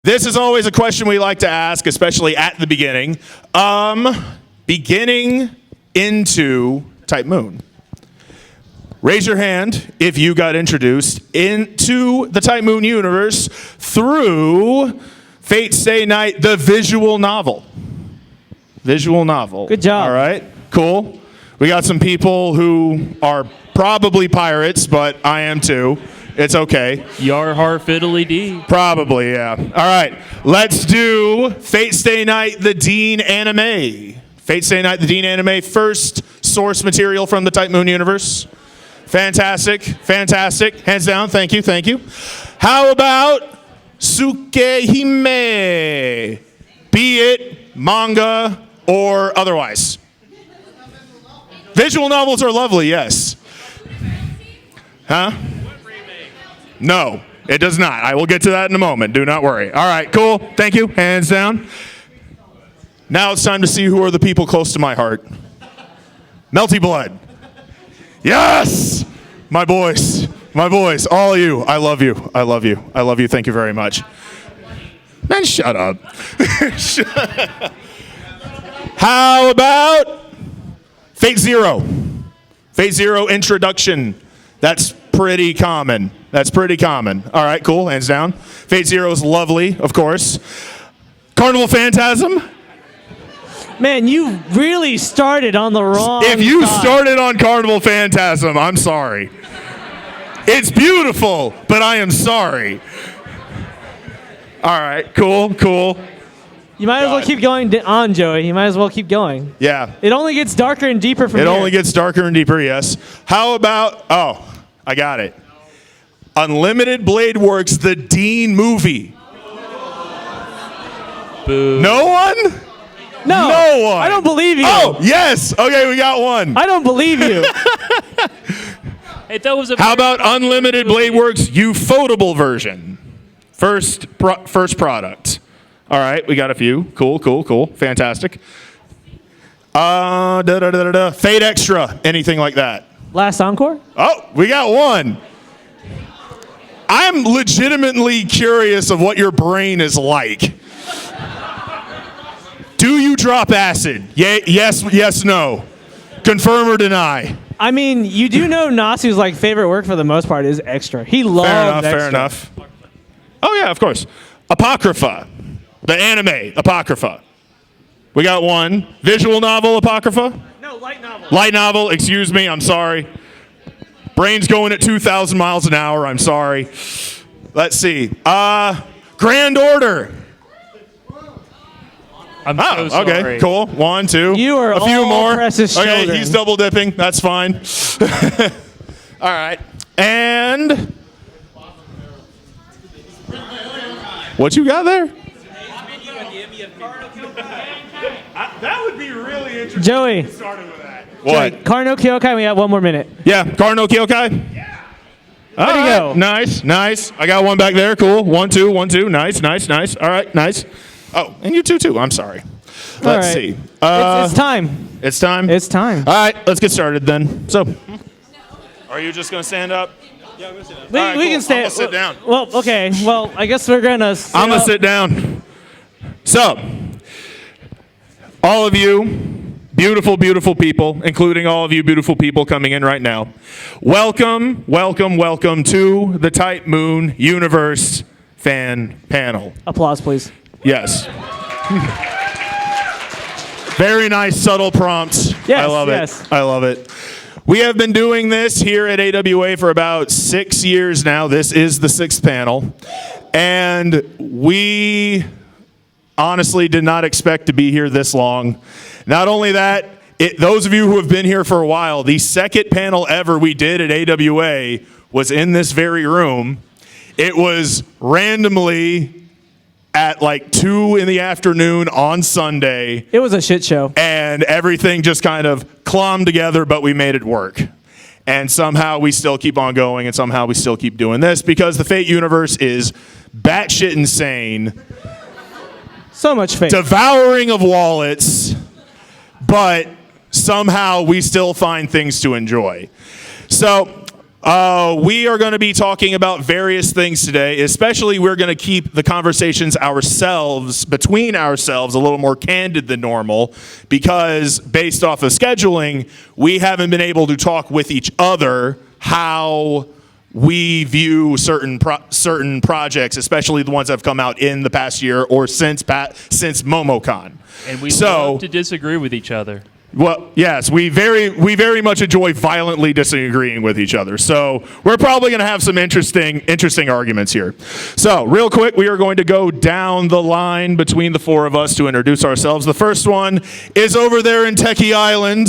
This is always a question we like to ask, especially at the beginning. Beginning into Type Moon. Raise your hand if you got introduced into the Type Moon universe through Fate Stay Night, the visual novel. Visual novel. Good job. All right, cool. We got some people who are probably pirates, but I am too. It's okay. Yar har fiddly dee. Probably, yeah. All right, let's do Fate Stay Night, the Dean anime. Fate Stay Night, the Dean anime, first source material from the Type Moon universe. Fantastic, fantastic. Hands down, thank you, thank you. How about Tsukehime? Be it manga or otherwise. Visual novels are lovely, yes. Huh? No, it does not. I will get to that in a moment. Do not worry. All right, cool. Thank you. Hands down. Now it's time to see who are the people close to my heart. Melty Blood. Yes! My boys. My boys. All of you. I love you. I love you. I love you. Thank you very much. Man, shut up. How about Fate Zero? Fate Zero introduction. That's pretty common. That's pretty common. All right, cool. Hands down. Fate Zero is lovely, of course. Carnival Phantasm. Man, you really started on the wrong If you side. started on Carnival Phantasm, I'm sorry. It's beautiful, but I am sorry. All right, cool, cool. You might as well keep going on, Joey. You might as well keep going. Yeah. It only gets darker and deeper from It here. only gets darker and deeper, yes. How about, oh, I got it. Unlimited Blade Works, the Dean movie. Boo. No one? No, No one. I don't believe you. Oh, yes. Okay, we got one. I don't believe you. Hey, that was a How about Unlimited Blade Works Ufotable version? First product. All right, we got a few. Cool, cool, cool. Fantastic. Fate Extra, anything like that? Last encore? Oh, we got one. I'm legitimately curious of what your brain is like. Do you drop acid? Yes, no. Confirm or deny? I mean, you do know Nasu's like favorite work for the most part is Extra. He loves Extra. Fair enough. Oh, yeah, of course. Apocrypha. The anime, Apocrypha. We got one. Visual novel, Apocrypha? No, light novel. Light novel, excuse me, I'm sorry. Brain's going at 2,000 miles an hour, I'm sorry. Let's see. Grand Order. I'm so sorry. Okay, cool. One, two. You are a few all more. precious Okay, children. he's double dipping. That's fine. All right. And what you got there? That would be really interesting. Joey. Started with that. What? Joey, Karno Kyokai, we got one more minute. Yeah, Karno Kyokai? Yeah. Way to go. Nice, nice. I got one back there. Cool. 1, 2, 1, 2. Nice, nice, nice. All right, nice. Oh, and you too. I'm sorry. Let's right. see. It's time. It's time? It's time. All right, let's get started then. So, are you just going to stand up? We, All right, we cool. can stay. I'm gonna sit down. Well, okay. Well, I guess we're gonna. I'm going to sit down. So, all of you beautiful, beautiful people, including all of you beautiful people coming in right now, welcome, welcome, welcome to the Type Moon Universe Fan Panel. Applause, please. Yes. Very nice, subtle prompts. Yes, I love yes. it. I love it. We have been doing this here at AWA for about 6 years now. This is the 6th panel. And we honestly did not expect to be here this long. Not only that, those of you who have been here for a while, the second panel ever we did at AWA was in this very room. It was randomly at like 2 in the afternoon on Sunday. It was a shit show. And everything just kind of clommed together, but we made it work. And somehow we still keep on going, and somehow we still keep doing this because the Fate universe is batshit insane. So much fate. Devouring of wallets, but somehow we still find things to enjoy. So We are going to be talking about various things today. Especially, we're going to keep the conversations between ourselves a little more candid than normal because based off of scheduling, we haven't been able to talk with each other how we view certain projects, especially the ones that have come out in the past year or since MomoCon. And we love to disagree with each other. Well, yes, we very much enjoy violently disagreeing with each other. So we're probably going to have some interesting arguments here. So real quick, we are going to go down the line between the four of us to introduce ourselves. The first one is over there in Techie Island,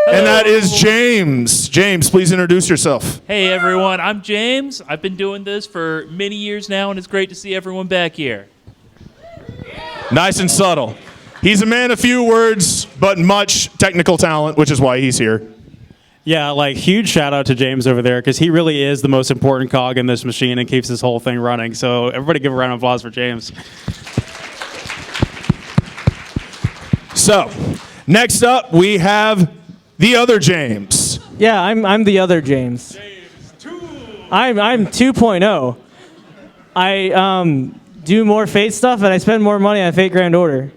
and that is James. James, please introduce yourself. Hey, everyone. I'm James. I've been doing this for many years now, and it's great to see everyone back here. Nice and subtle. He's a man of few words, but much technical talent, which is why he's here. Yeah, like huge shout out to James over there because he really is the most important cog in this machine and keeps this whole thing running. So everybody give a round of applause for James. So next up, we have the other James. Yeah, I'm the other James. James 2. I'm 2.0. I do more Fate stuff and I spend more money on Fate Grand Order.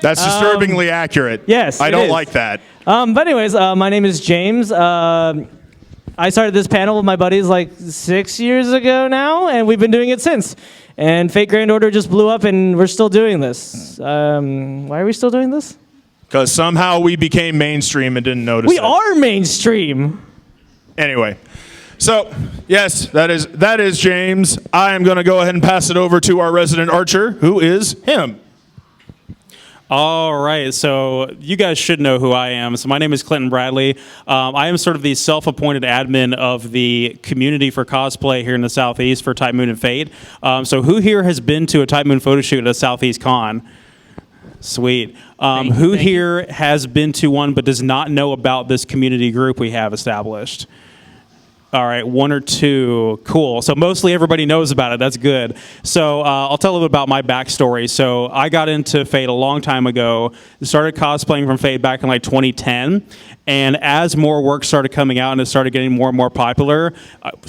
That's disturbingly accurate. Yes, I it don't is. like that. But anyways, my name is James. I started this panel with my buddies like 6 years ago now, and we've been doing it since. And Fate Grand Order just blew up, and we're still doing this. Why are we still doing this? Because somehow we became mainstream and didn't notice We it. are mainstream. Anyway, so yes, that is James. I am going to go ahead and pass it over to our resident archer, who is him. All right, so you guys should know who I am. So my name is Clinton Bradley. I am sort of the self-appointed admin of the community for cosplay here in the Southeast for Type Moon and Fate. So who here has been to a Type Moon photo shoot at a Southeast Con? Sweet. Who here has been to one but does not know about this community group we have established? All right, one or two. Cool. So mostly everybody knows about it. That's good. So I'll tell a little bit about my backstory. So I got into Fate a long time ago. Started cosplaying from Fate back in like 2010. And as more work started coming out and it started getting more and more popular,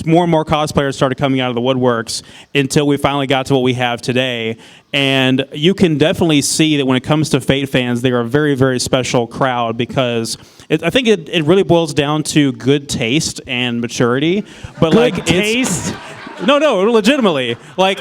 more and more cosplayers started coming out of the woodworks until we finally got to what we have today. And you can definitely see that when it comes to Fate fans, they're a very, very special crowd because I think it really boils down to good taste and maturity. But Good like taste? No, legitimately. No, like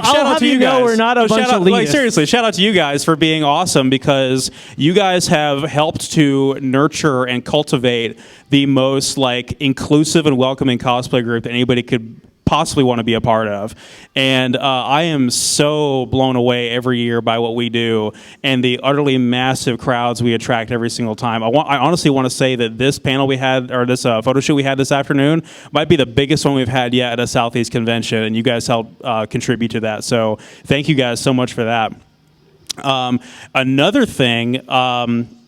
shout out to you guys. We're not a bunch of elitists. Seriously, shout out to you guys for being awesome because you guys have helped to nurture and cultivate the most like inclusive and welcoming cosplay group that anybody could possibly want to be a part of. And I am so blown away every year by what we do and the utterly massive crowds we attract every single time. I honestly want to say that this panel we had, or this photo shoot we had this afternoon, might be the biggest one we've had yet at a Southeast convention, and you guys helped contribute to that. So thank you guys so much for that. Another thing,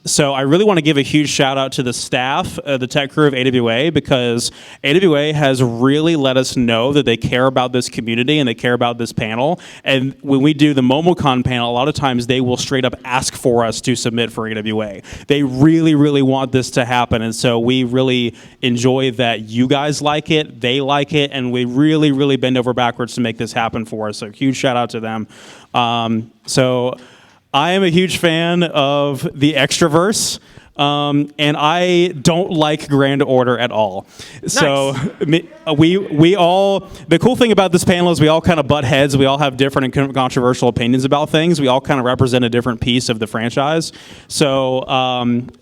so I really want to give a huge shout out to the staff, the tech crew of AWA, because AWA has really let us know that they care about this community and they care about this panel. And when we do the MomoCon panel, a lot of times they will straight up ask for us to submit for AWA. They really, really want this to happen. And so we really enjoy that you guys like it, they like it, and we really, really bend over backwards to make this happen for us. So huge shout out to them. So I am a huge fan of the Extraverse, and I don't like Grand Order at all. Nice. So we all, the cool thing about this panel is we all kind of butt heads. We all have different and controversial opinions about things. We all kind of represent a different piece of the franchise. So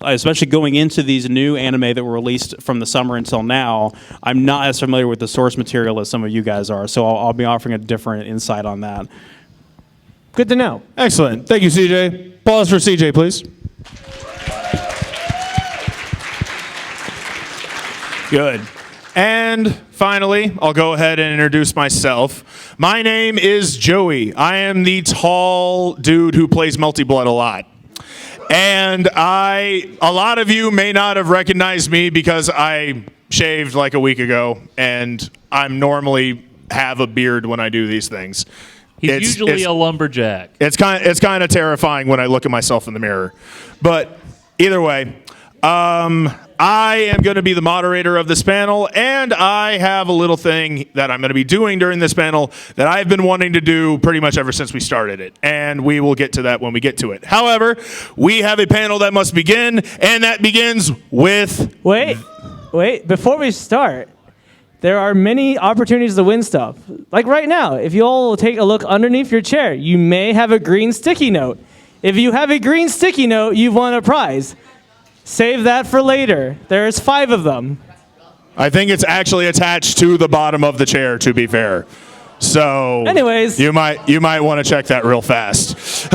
especially going into these new anime that were released from the summer until now, I'm not as familiar with the source material as some of you guys are. So I'll be offering a different insight on that. Good to know. Excellent. Thank you, CJ. Applause for CJ, please. Good. And finally, I'll go ahead and introduce myself. My name is Joey. I am the tall dude who plays Multi-Blood a lot. And a lot of you may not have recognized me because I shaved like a week ago, and I'm normally have a beard when I do these things. He's usually a lumberjack. It's kind of terrifying when I look at myself in the mirror. But either way, I am going to be the moderator of this panel, and I have a little thing that I'm going to be doing during this panel that I've been wanting to do pretty much ever since we started it, and we will get to that when we get to it. However, we have a panel that must begin, and that begins with... Wait, before we start, there are many opportunities to win stuff. Like right now, if you all will take a look underneath your chair, you may have a green sticky note. If you have a green sticky note, you've won a prize. Save that for later. There's 5 of them. I think it's actually attached to the bottom of the chair, to be fair. So, anyways, you might want to check that real fast.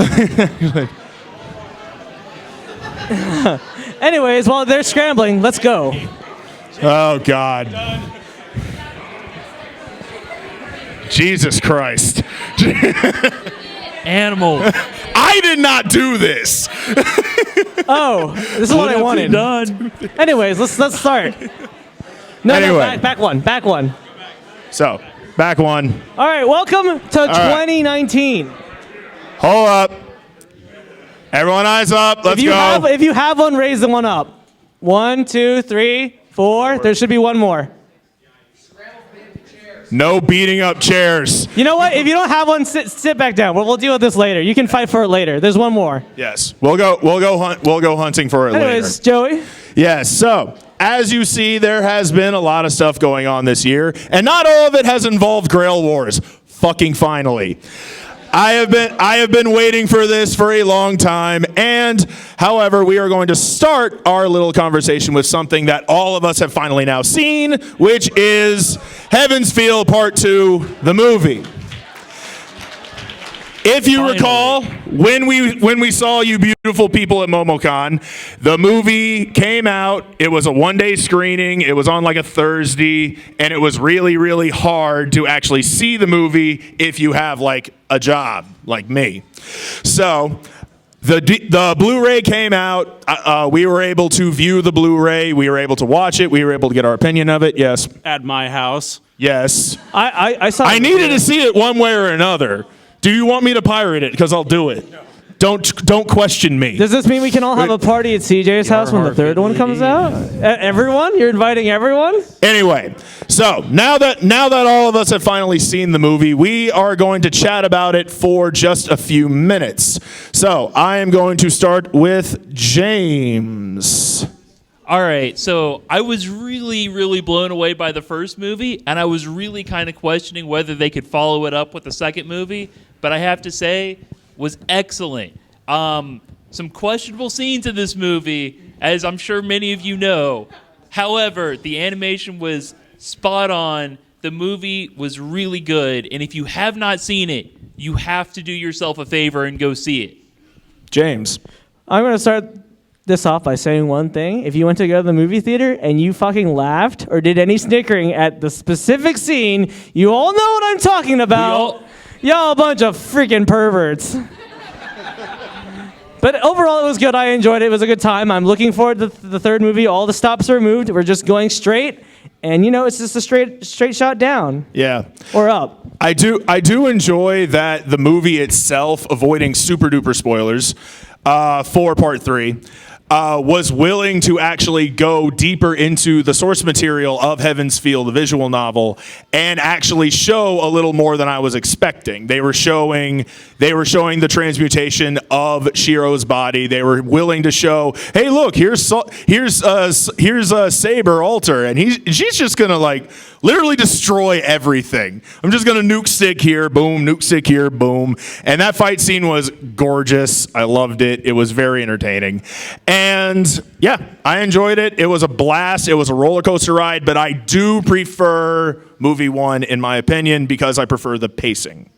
Anyways, while they're scrambling, let's go. Oh, God. Jesus Christ. Animal. I did not do this. Oh, this is what I wanted. Done. Anyways, let's start. No, Anyway. back one. So, back one. All right, welcome to 2019. Hold up. Everyone eyes up. Let's go. If you have one, raise the one up. 1, 2, 3, 4. There should be one more. No beating up chairs. You know what? If you don't have one, sit back down. We'll deal with this later. You can fight for it later. There's one more. Yes. We'll go hunting for it Anyways, later. Joey. Yes. So, as you see, there has been a lot of stuff going on this year, and not all of it has involved Grail Wars. Fucking finally. I have been waiting for this for a long time, and however, we are going to start our little conversation with something that all of us have finally now seen, which is Heaven's Feel Part 2, the movie. If you recall, when we saw you beautiful people at MomoCon, the movie came out. It was a one-day screening. It was on like a Thursday, and it was really, really hard to actually see the movie if you have like a job like me. So the Blu-ray came out. We were able to view the Blu-ray. We were able to watch it. We were able to get our opinion of it. Yes. At my house. Yes. I saw. I needed to see it one way or another. Do you want me to pirate it? Because I'll do it. Don't question me. Does this mean we can all have a party at CJ's house when the third one comes out? Everyone? You're inviting everyone? Anyway, so now that all of us have finally seen the movie, we are going to chat about it for just a few minutes. So I am going to start with James. All right, so I was really, really blown away by the first movie, and I was really kind of questioning whether they could follow it up with the second movie, but I have to say, was excellent. Some questionable scenes in this movie, as I'm sure many of you know. However, the animation was spot on. The movie was really good, and if you have not seen it, you have to do yourself a favor and go see it. James. I'm going to start this off by saying one thing. If you went to go to the movie theater and you fucking laughed or did any snickering at the specific scene, you all know what I'm talking about. Y'all a bunch of freaking perverts. But overall, it was good. I enjoyed it. It was a good time. I'm looking forward to the third movie. All the stops are removed. We're just going straight. And, you know, it's just a straight shot down. Yeah. Or up. I do enjoy that the movie itself, avoiding super duper spoilers, for Part 3, was willing to actually go deeper into the source material of Heaven's Feel, the visual novel, and actually show a little more than I was expecting. They were showing the transmutation of Shiro's body. They were willing to show, hey, look, here's Saber Alter, and she's just gonna like literally destroy everything. I'm just gonna nuke stick here, boom, nuke stick here, boom. And that fight scene was gorgeous. I loved it. It was very entertaining. And yeah, I enjoyed it. It was a blast. It was a roller coaster ride, but I do prefer movie 1 in my opinion because I prefer the pacing.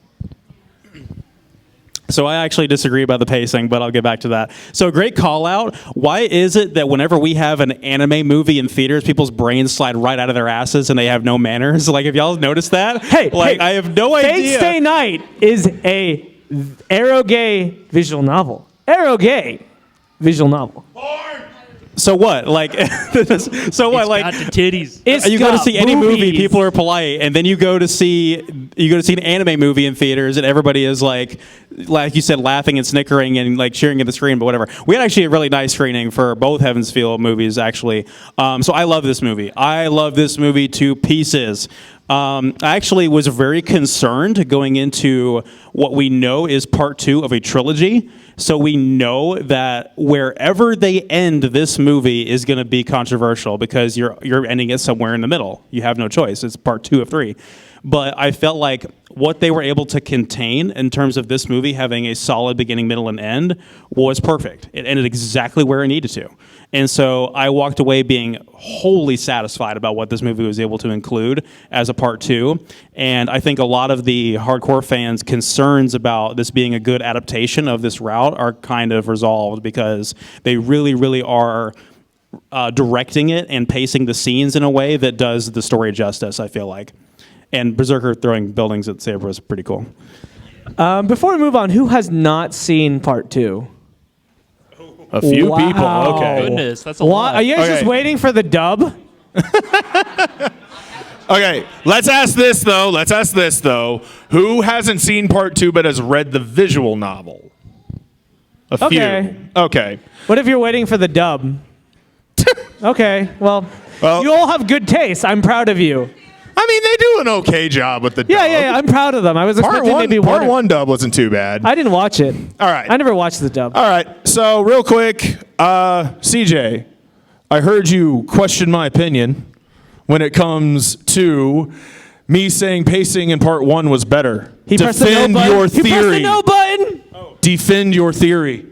So I actually disagree about the pacing, but I'll get back to that. So great call out. Why is it that whenever we have an anime movie in theaters, people's brains slide right out of their asses and they have no manners? Like, have y'all noticed that? Hey, I have no idea. Fate Stay Night is a eroge visual novel. Eroge visual novel. So what? Like, so what? Like, Got the titties. It's you go to got see any movie, movies. people are polite, and then you go to see an anime movie in theaters, and everybody is like you said, laughing and snickering and like cheering at the screen. But whatever. We had actually a really nice screening for both Heaven's Feel movies, actually. So I love this movie. I love this movie to pieces. I actually was very concerned going into what we know is part 2 of a trilogy. So we know that wherever they end this movie is going to be controversial because you're ending it somewhere in the middle. You have no choice. It's part 2 of 3. But I felt like what they were able to contain in terms of this movie having a solid beginning, middle, and end was perfect. It ended exactly where it needed to. And so I walked away being wholly satisfied about what this movie was able to include as a part 2. And I think a lot of the hardcore fans' concerns about this being a good adaptation of this route are kind of resolved because they really, really are directing it and pacing the scenes in a way that does the story justice, I feel like. And Berserker throwing buildings at Saber was pretty cool. Before we move on, who has not seen part 2? A few Wow. people. Okay. Goodness, that's a lot. Are you guys just Okay. waiting for the dub? Okay. Let's ask this though. Who hasn't seen part 2 but has read the visual novel? A few. Okay. Okay. What if you're waiting for the dub? Okay, well, Well- you all have good taste. I'm proud of you. I mean, they do an okay job with the dub. Yeah, I'm proud of them. I was Part expecting maybe one, one. part 1 dub wasn't too bad. I didn't watch it. All right. I never watched the dub. All right. So real quick, CJ, I heard you question my opinion when it comes to me saying pacing in part 1 was better. He pressed the no Defend button. your He pressed the theory. no button. Defend your theory.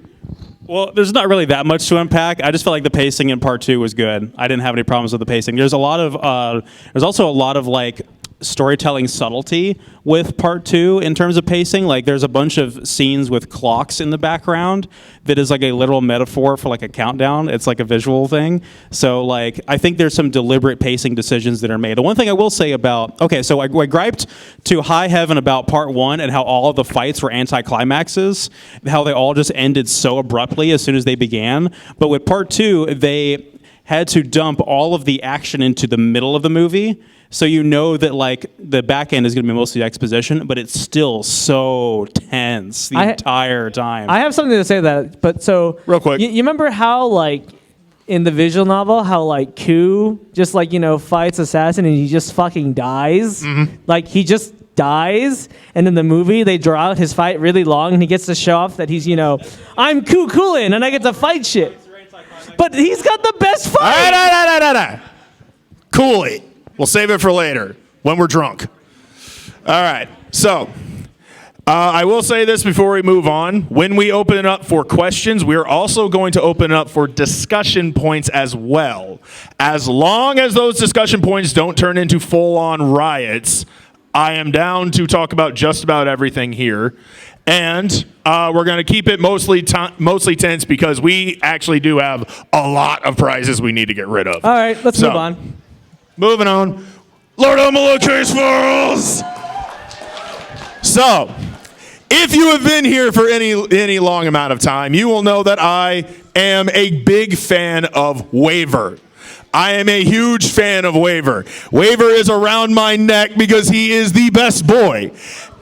Well, there's not really that much to unpack. I just felt like the pacing in part 2 was good. I didn't have any problems with the pacing. There's also a lot of like storytelling subtlety with part 2 in terms of pacing. Like there's a bunch of scenes with clocks in the background that is like a literal metaphor for like a countdown. It's like a visual thing. So like I think there's some deliberate pacing decisions that are made. The one thing I will say about, so I griped to high heaven about part 1 and how all of the fights were anticlimaxes, how they all just ended so abruptly as soon as they began. But with part 2, they had to dump all of the action into the middle of the movie. So you know that like the back end is going to be mostly exposition, but it's still so tense the entire time. I have something to say to that, but so Real quick. You remember how like in the visual novel, how like Q just like fights assassin and he just fucking dies, like he just dies, and in the movie they draw out his fight really long and he gets to show off that he's I'm Coolin and I get to fight shit, but he's got the best fight. All right. Cool it. We'll save it for later when we're drunk. All right. So I will say this before we move on. When we open it up for questions, we are also going to open it up for discussion points as well. As long as those discussion points don't turn into full-on riots, I am down to talk about just about everything here. And we're going to keep it mostly tense because we actually do have a lot of prizes we need to get rid of. All right, let's move on. Moving on. Lord Omalo Case Files! So, if you have been here for any long amount of time, you will know that I am a big fan of Waver. I am a huge fan of Waver. Waver is around my neck because he is the best boy.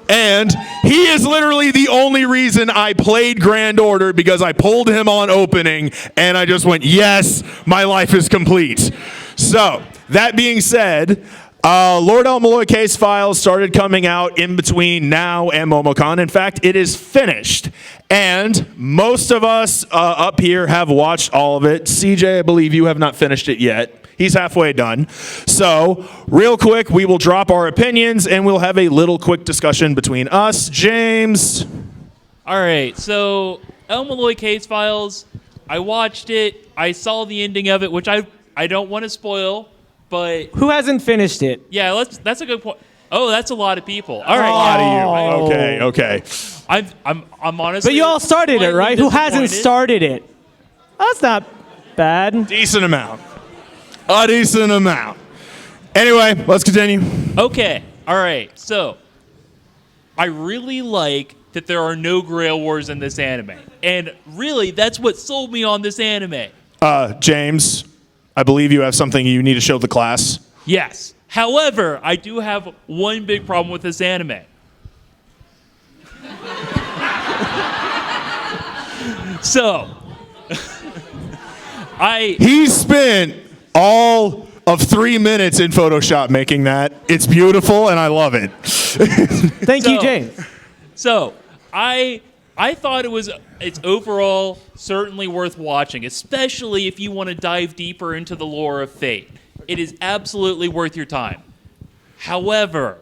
And he is literally the only reason I played Grand Order, because I pulled him on opening and I just went, yes, my life is complete. So, that being said, Lord El Malloy Case Files started coming out in between now and MomoCon. In fact, it is finished. And most of us up here have watched all of it. CJ, I believe you have not finished it yet. He's halfway done. So, real quick, we will drop our opinions and we'll have a little quick discussion between us. James. All right, so El Malloy Case Files, I watched it. I saw the ending of it, which I don't want to spoil, but Who hasn't finished it? yeah, that's a good point. Oh, that's a lot of Oh. All right, A lot of you. Okay. I'm honestly. But you all started it, right? Who hasn't disappointed. started it? That's not bad. Decent amount. A decent amount. Anyway, let's continue. Okay, all right. So, I really like that there are no Grail Wars in this anime, and really, that's what sold me on this anime. James, I believe you have something you need to show the class. Yes. However, I do have one big problem with this anime. So, He spent all of 3 minutes in Photoshop making that. It's beautiful, and I love it. Thank you, James. So, I thought it's overall certainly worth watching, especially if you want to dive deeper into the lore of Fate. It is absolutely worth your time. However,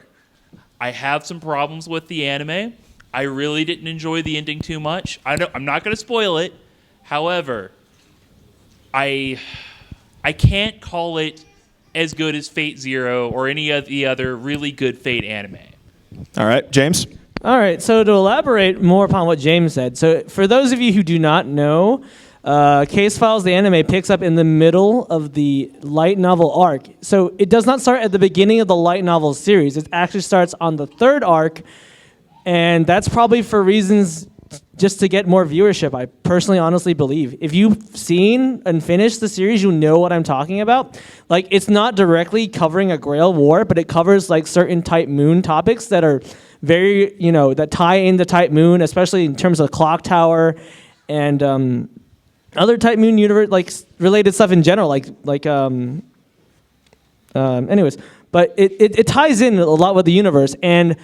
I have some problems with the anime. I really didn't enjoy the ending too much. I'm not going to spoil it. However, I can't call it as good as Fate Zero or any of the other really good Fate anime. All right, James? All right, so to elaborate more upon what James said, so for those of you who do not know, Case Files, the anime, picks up in the middle of the light novel arc. So it does not start at the beginning of the light novel series. It actually starts on the third arc, and that's probably for reasons just to get more viewership, I personally honestly believe. If you've seen and finished the series, you know what I'm talking about. Like, it's not directly covering a Grail War, but it covers like certain Type Moon topics that are very, that tie into Type Moon, especially in terms of Clock Tower and other Type Moon universe, like related stuff in general, anyways. But it ties in a lot with the universe, and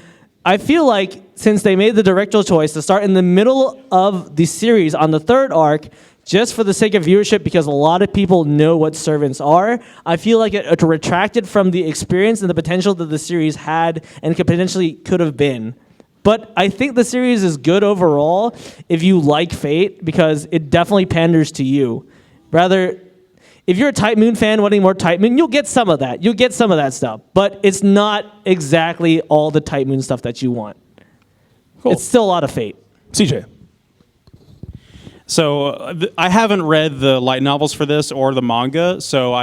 I feel like since they made the directorial choice to start in the middle of the series on the third arc, just for the sake of viewership, because a lot of people know what servants are, I feel like it retracted from the experience and the potential that the series had and could have been. But I think the series is good overall if you like Fate, because it definitely panders to you. Rather, if you're a Type Moon fan wanting more Type Moon, you'll get some of that. You'll get some of that stuff. But it's not exactly all the Type Moon stuff that you want. Cool. It's still a lot of Fate. CJ? So I haven't read the light novels for this or the manga, so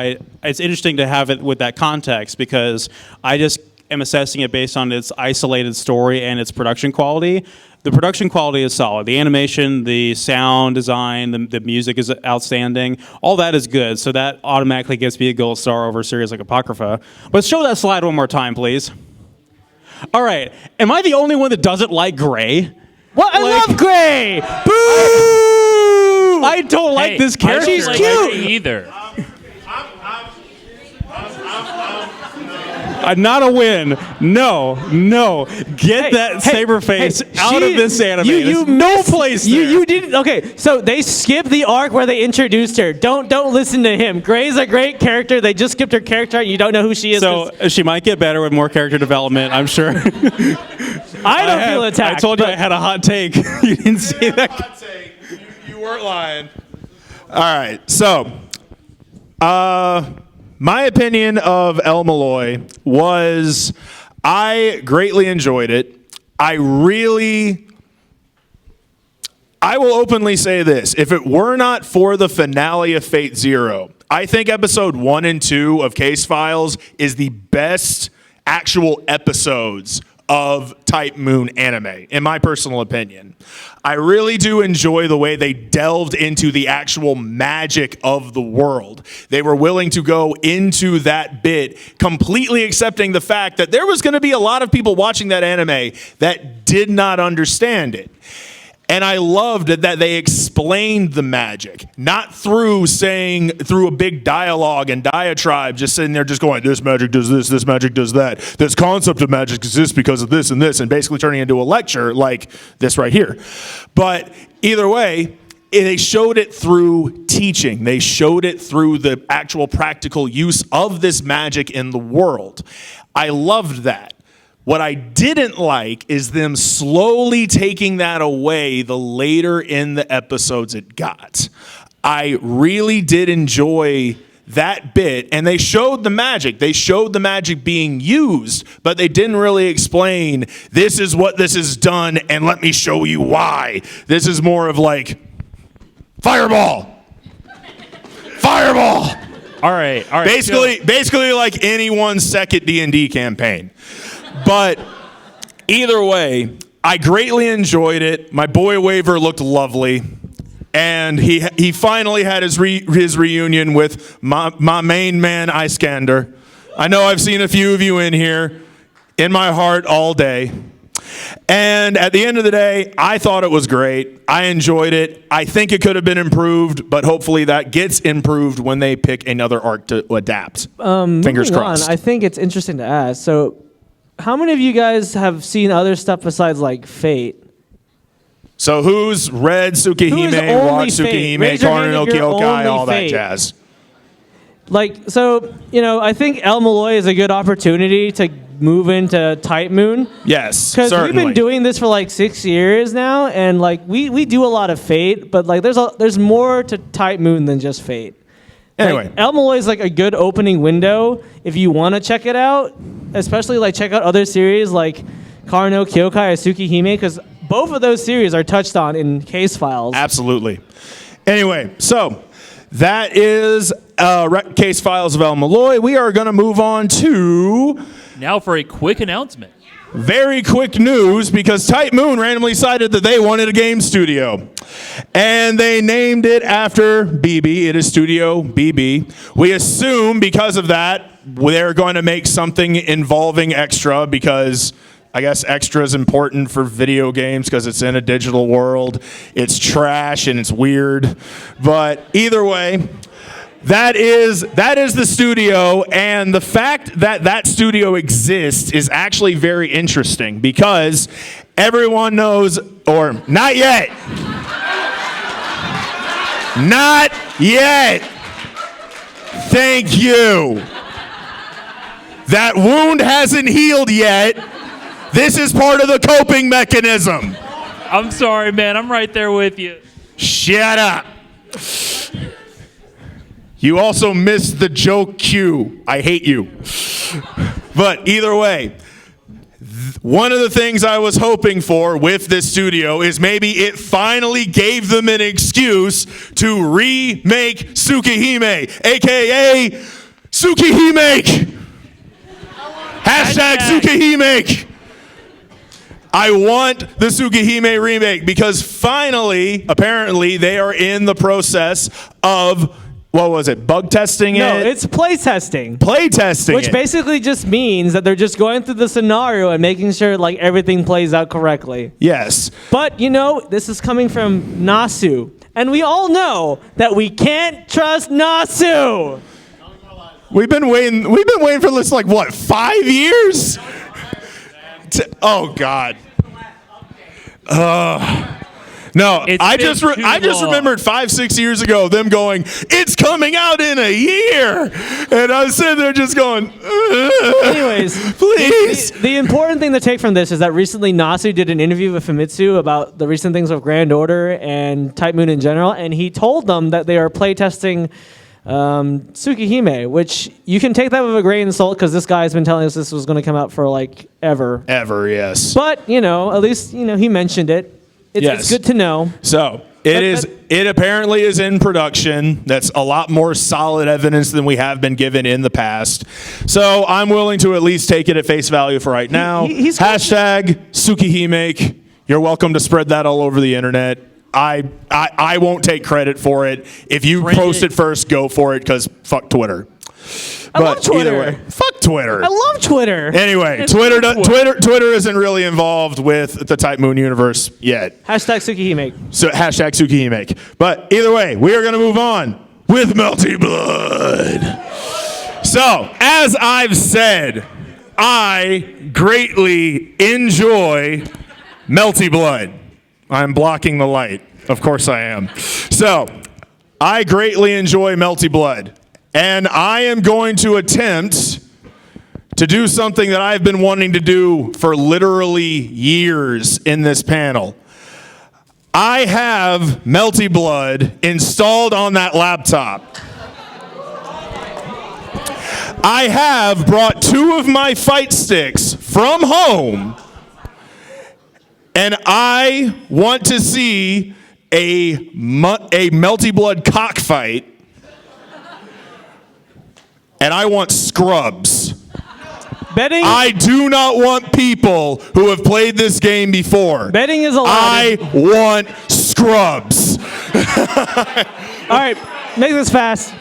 it's interesting to have it with that context, because I just am assessing it based on its isolated story and its production quality. The production quality is solid. The animation, the sound design, the music is outstanding. All that is good, so that automatically gives me a gold star over a series like Apocrypha. But show that slide one more time, please. All right. Am I the only one that doesn't like Gray? What? I love Gray! Boo! I don't like this character. She's cute either. Not a win. No. Get that saber face out of this anime. You no place there. You didn't. Okay, so they skipped the arc where they introduced her. Don't listen to him. Gray's a great character. They just skipped her character art. You don't know who she is. So she might get better with more character development, I'm sure. I don't feel attacked. I told you I had a hot take. You didn't see that. Hot take. You weren't lying. All right, so my opinion of El Malloy was I greatly enjoyed it. I will openly say this. If it were not for the finale of Fate Zero, I think episode 1 and 2 of Case Files is the best actual episodes of Type Moon anime, in my personal opinion. I really do enjoy the way they delved into the actual magic of the world. They were willing to go into that bit, completely accepting the fact that there was going to be a lot of people watching that anime that did not understand it. And I loved that they explained the magic, not through a big dialogue and diatribe, just sitting there just going, this magic does this magic does that. This concept of magic exists because of this, and basically turning into a lecture like this right here. But either way, they showed it through teaching. They showed it through the actual practical use of this magic in the world. I loved that. What I didn't like is them slowly taking that away the later in the episodes it got. I really did enjoy that bit, and they showed the magic. They showed the magic being used, but they didn't really explain, this is what this is done, and let me show you why. This is more of like, fireball! Fireball! All right. Basically like anyone's second D&D campaign. But either way, I greatly enjoyed it. My boy Waver looked lovely. and he finally had his reunion with my main man Iskander. I know I've seen a few of you in here, in my heart all day. And at the end of the day, I thought it was great. I enjoyed it. I think it could have been improved, but hopefully that gets improved when they pick another arc to adapt. Fingers crossed. I think it's interesting to ask. So, how many of you guys have seen other stuff besides like Fate? So who's read Tsukihime, watched Tsukihime, Karno no Kyokai, all that jazz? Like, so, I think El Malloy is a good opportunity to move into Type Moon. Yes, because certainly. we've been doing this for like 6 years now, and like we do a lot of Fate, but like there's more to Type Moon than just Fate. Anyway, like, El Malloy is like a good opening window if you want to check it out, especially like check out other series like Karno Kyokai or Tsukihime, because both of those series are touched on in case files. Absolutely. Anyway, so that is case files of El Malloy. We are going to move on to now for a quick announcement. Very quick news, because Type Moon randomly decided that they wanted a game studio. And they named it after BB. It is Studio BB. We assume because of that, they're going to make something involving Extra, because I guess Extra is important for video games because it's in a digital world. It's trash and it's weird. But either way, that is the studio, and the fact that that studio exists is actually very interesting, because everyone knows, or not yet. Not yet. Thank you. That wound hasn't healed yet. This is part of the coping mechanism. I'm sorry, man. I'm right there with you. Shut up. You also missed the joke cue. I hate you. But either way, one of the things I was hoping for with this studio is maybe it finally gave them an excuse to remake Tsukihime, a.k.a. Tsukihime. Hashtag Tsukihime. I want the Tsukihime remake, because finally, apparently, they are in the process of, what was it, bug testing it? No, it's play testing. Play testing Which basically just means that they're just going through the scenario and making sure like everything plays out correctly. Yes. But, this is coming from Nasu. And we all know that we can't trust Nasu. We've been waiting for this, like, what, 5 years? Oh, God. No, I just remembered 5-6 years ago them going, it's coming out in a year, and I was sitting there just going, anyways, please. The important thing to take from this is that recently Nasu did an interview with Famitsu about the recent things with Grand Order and Type Moon in general, and he told them that they are playtesting Tsukihime, which you can take that with a grain of salt, because this guy has been telling us this was going to come out for like ever. Ever, yes. But, at least, he mentioned it. It's good to know. So it apparently is in production. That's a lot more solid evidence than we have been given in the past. So I'm willing to at least take it at face value for right now. Hashtag Tsukihime. You're welcome to spread that all over the internet. I won't take credit for it. If you post it first, go for it, because fuck Twitter. I love Twitter. Either way, fuck Twitter. I love Twitter. Anyway, Twitter isn't really involved with the Type Moon universe yet. Hashtag Tsukihime. So hashtag Tsukihime. But either way, we are going to move on with Melty Blood. So, as I've said, I greatly enjoy Melty Blood. I'm blocking the light. Of course I am. So, I greatly enjoy Melty Blood. And I am going to attempt to do something that I've been wanting to do for literally years in this panel. I have Melty Blood installed on that laptop. I have brought 2 of my fight sticks from home, and I want to see a Melty Blood cockfight. And I want scrubs. Betting? I do not want people who have played this game before. Betting is allowed. I want scrubs. All right, make this fast.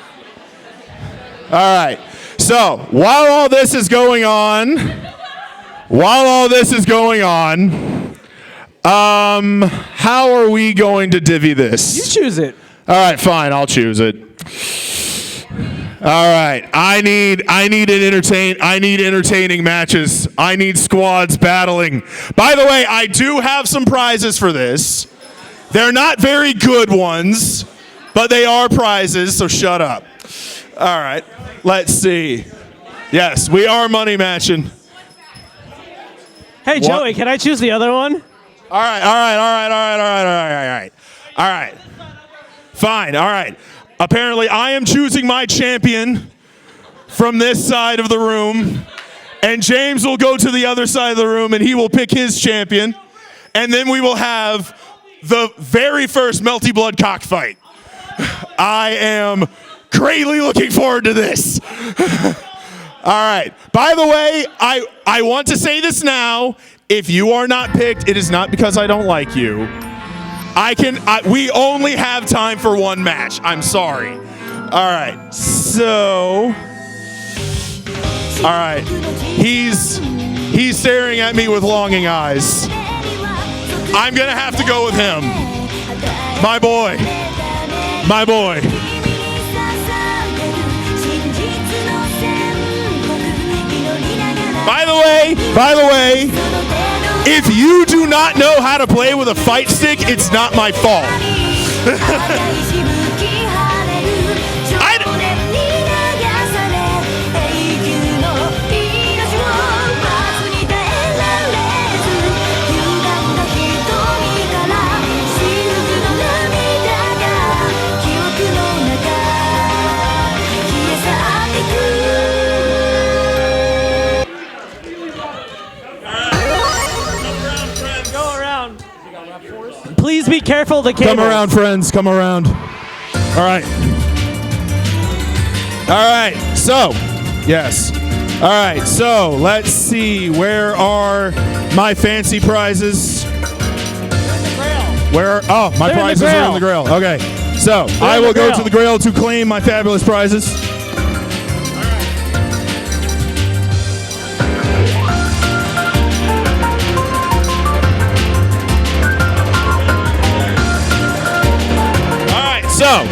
All right. So while all this is going on, how are we going to divvy You this? choose it. All right, fine. I'll choose it. All right. I need entertaining matches. I need squads battling. By the way, I do have some prizes for this. They're not very good ones, but they are prizes, so shut up. All right. Let's see. Yes, we are money matching. Hey, Joey, can I choose the other one? All right. Fine. All right. Apparently, I am choosing my champion from this side of the room, and James will go to the other side of the room, and he will pick his champion, and then we will have the very first Melty Blood cockfight. I am greatly looking forward to this. All right. By the way, I want to say this now. If you are not picked, it is not because I don't like you. We only have time for one match. I'm sorry. All right. So, all right. He's staring at me with longing eyes. I'm going to have to go with him. My boy. My boy. By the way, if you do not know how to play with a fight stick, it's not my fault. Please be careful of the cables. Come around, friends. Come around. All right. All right. So, yes. All right. So, let's see. Where are my fancy prizes? Where? Oh, my prizes are in the grail. Okay. So, I will go to the grail to claim my fabulous prizes. So,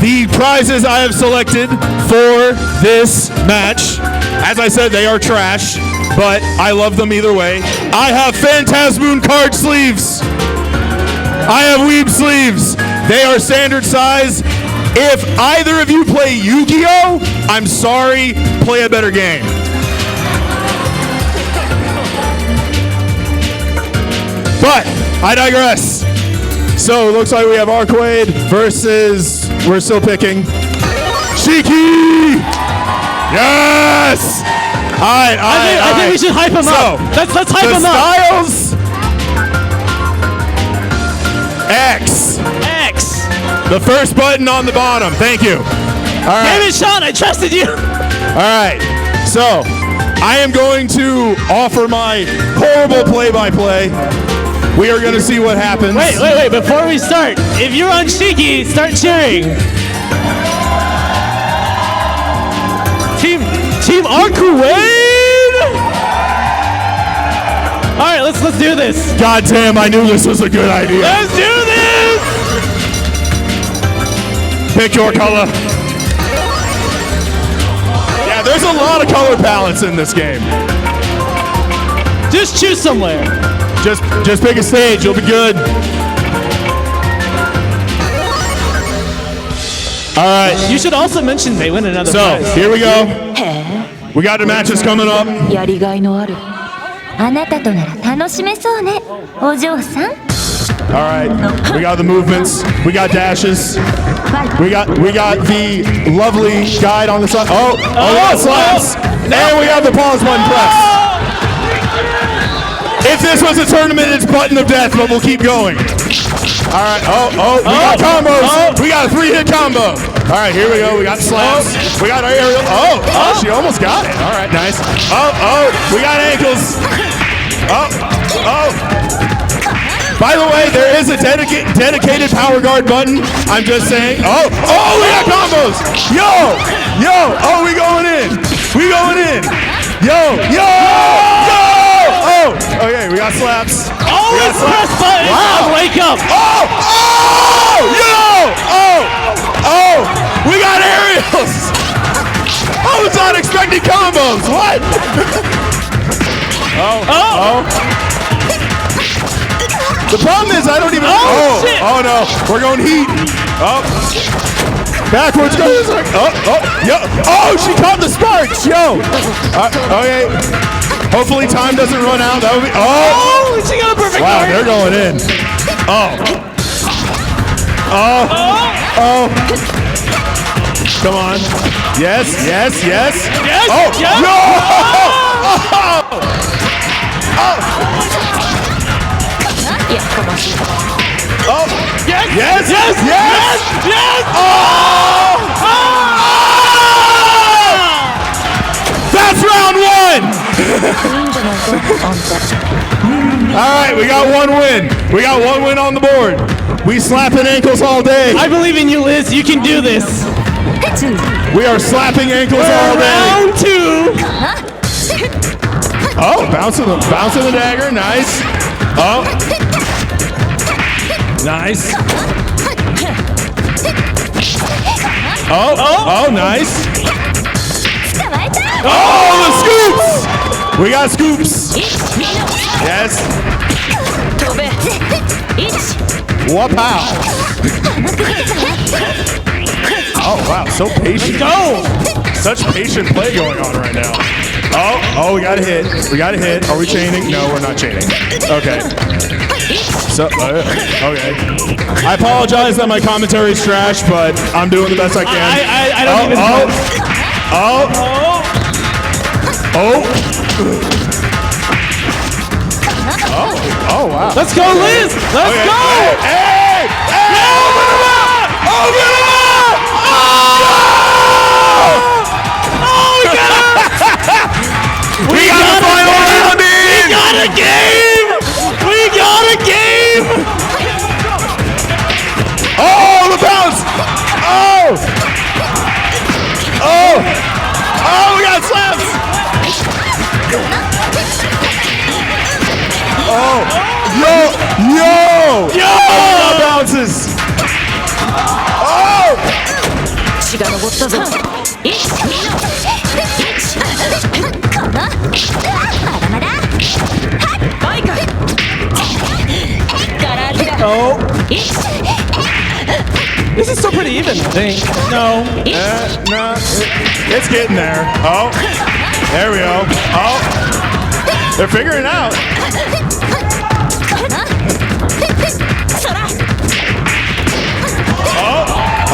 the prizes I have selected for this match, as I said, they are trash, but I love them either way. I have Phantasmoon card sleeves. I have Weeb sleeves. They are standard size. If either of you play Yu-Gi-Oh!, I'm sorry, play a better game. But I digress. So it looks like we have Arquade versus, we're still picking, Shiki! Yes! I think we should hype him up. Let's hype him up. Styles, X. The first button on the bottom. Thank you. All right. Damn it, Sean, I trusted you. All right. So I am going to offer my horrible play-by-play. We are going to see what happens. Wait. Before we start, if you're on Shiki, start cheering. Team Arquade. All right, let's do this. God damn, I knew this was a good idea. Let's do this. Pick your color. Yeah, there's a lot of color palettes in this game. Just choose somewhere. Just pick a stage, you'll be good. All right. You should also mention they win another prize. So, here we go. We got the matches coming up. やりがいのあるあなたとなら楽しめそうねお嬢さん All right. We got the movements. We got dashes. We got the lovely guide on the side. Oh, we got slaps. And we got the pause button press. If this was a tournament, it's button of death, but we'll keep going. All right. We got combos. We got a 3-hit combo. All right, here we go. We got slaps. We got our aerial. She almost got it. All right, nice. We got ankles. By the way, there is a dedicated power guard button. I'm just saying. Oh, we got combos. Yo. Oh, we going in. Yo. Oh, okay, we got slaps. Always press buttons. Wow. Wake up. We got aerials. I was not expecting combos. What? The problem is I don't even. Shit. Oh no, we're going heat. Backwards goes. She caught the sparks. Yo. Okay. Hopefully time doesn't run out. That would be. She got a perfect Wow, guard. they're going in. Come on. Yes. Oh, yes. no! Yes. That's round one. All right, we got one win. We got one win on the board. We slapping ankles all day. I believe in you, Liz. You can do this. We are slapping ankles all day. Round two. Oh, bouncing the dagger. Nice. Oh. Nice. Oh, nice. Oh, the scoops. We got scoops. Yes. Wapow. Oh, wow, so patient. Go. Such patient play going on right now. Oh, we got a hit. Are we chaining? No, we're not chaining. Okay. So, okay. I apologize that my commentary is trash, but I'm doing the best I can. I don't even. Oh, wow. Let's go, Liz. Let's go. Hey! Open him up! We got a final round in! We got a game! Oh, the bounce! Oh, we got slaps! Yo! We got bounces! Oh! This is still pretty even, I think. No. No, it's getting there. Oh, there we go. Oh, they're figuring it out.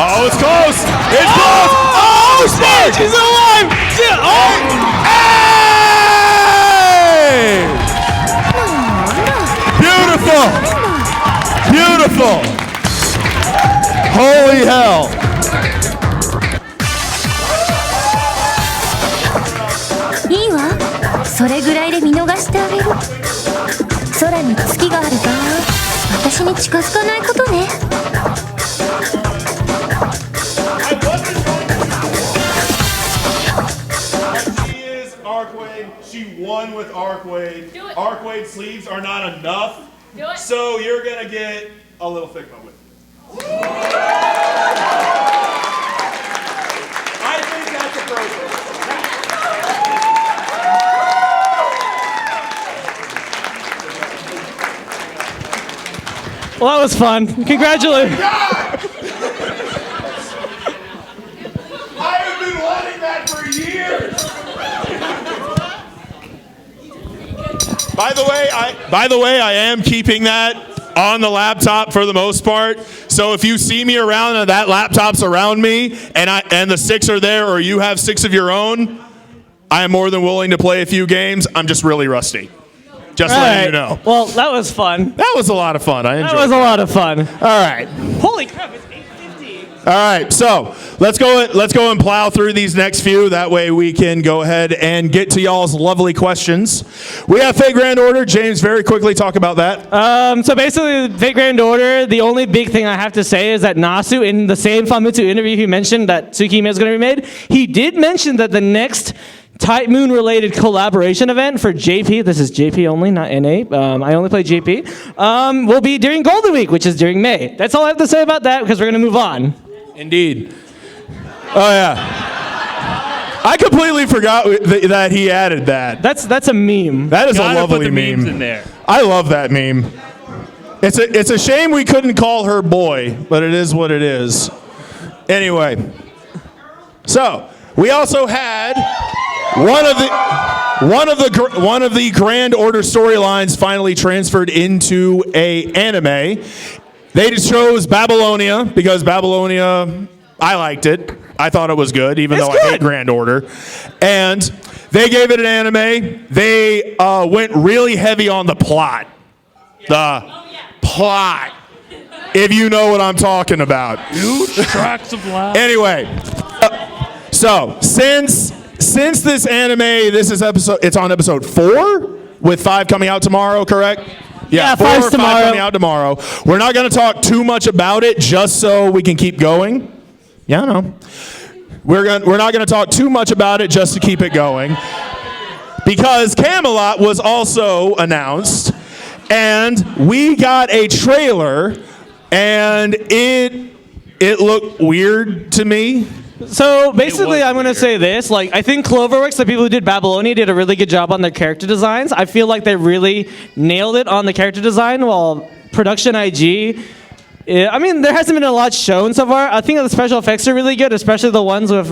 Oh, it's close. It's close. Oh, Spark! She's alive! Hey! Beautiful. Holy hell.いいわ。それぐらいで見逃してあげる。空に月がある場合、私に近づかないことね。She won with Arcwade. Arcwade sleeves are not enough. So you're going to get a little Figma with you. I think that's appropriate. Well, that was fun. Congratulations. I have been wanting that for years. By the way, I am keeping that on the laptop for the most part. So if you see me around and that laptop's around me and the 6 are there or you have 6 of your own, I am more than willing to play a few games. I'm just really rusty. Just letting you know. Well, that was fun. That was a lot of fun. I enjoyed it. That was a lot of fun. All right. Holy crap, it's 8:50. All right, so let's go and plow through these next few. That way we can go ahead and get to y'all's lovely questions. We have Fate Grand Order. James, very quickly talk about that. So basically, Fate Grand Order, the only big thing I have to say is that Nasu, in the same Famitsu interview, he mentioned that Tsukihime is going to be made. He did mention that the next Type Moon related collaboration event for JP, this is JP only, not NA, I only play JP, will be during Golden Week, which is during May. That's all I have to say about that because we're going to move on. Indeed. Oh, yeah. I completely forgot that he added that. That's a meme. That is a Gotta lovely put the meme. memes in there. I love that meme. It's a shame we couldn't call her boy, but it is what it is. Anyway, so we also had one of the Grand Order storylines finally transferred into a anime. They chose Babylonia because Babylonia, I liked it. I thought it was good, even though I hate Grand Order. And they gave it an anime. They went really heavy on the plot. The plot, if you know what I'm talking about. Huge tracks of life. Anyway, so since this anime, it's on episode 4 with 5 coming out tomorrow, correct? Yeah, 4 5's or 5 tomorrow. coming out tomorrow. We're not going to talk too much about it, just so we can keep going. Yeah, I know. We're not going to talk too much about it, just to keep it going, because Camelot was also announced, and we got a trailer, and it looked weird to me. So basically, was I'm going to weird. say this. Like, I think Cloverworks, the people who did Babylonia, did a really good job on their character designs. I feel like they really nailed it on the character design, while Production IG, I mean, there hasn't been a lot shown so far. I think the special effects are really good, especially the ones with...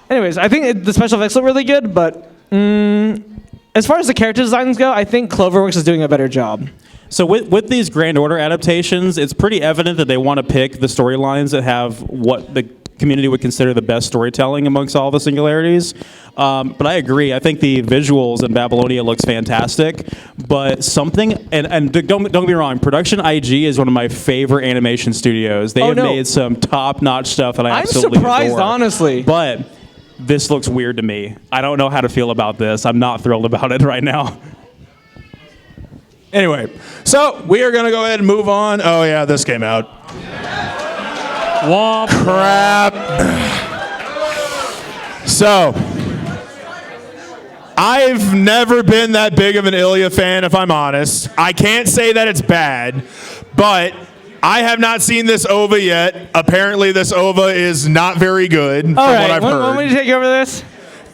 anyways, I think the special effects look really good, but as far as the character designs go, I think Cloverworks is doing a better job. So with these Grand Order adaptations, it's pretty evident that they want to pick the storylines that have what the community would consider the best storytelling amongst all the singularities. But I agree. I think the visuals in Babylonia looks fantastic. But something, and don't get me wrong, Production IG is one of my favorite animation studios. They have made some top-notch stuff that I I'm absolutely surprised, adore. honestly. But this looks weird to me. I don't know how to feel about this. I'm not thrilled about it right now. Anyway, so we are going to go ahead and move on. Oh, yeah, this came out. Womp. Crap. So, I've never been that big of an Ilya fan, if I'm honest. I can't say that it's bad, but I have not seen this OVA yet. Apparently, this OVA is not very good, from All what right, I've want me heard. to take over this?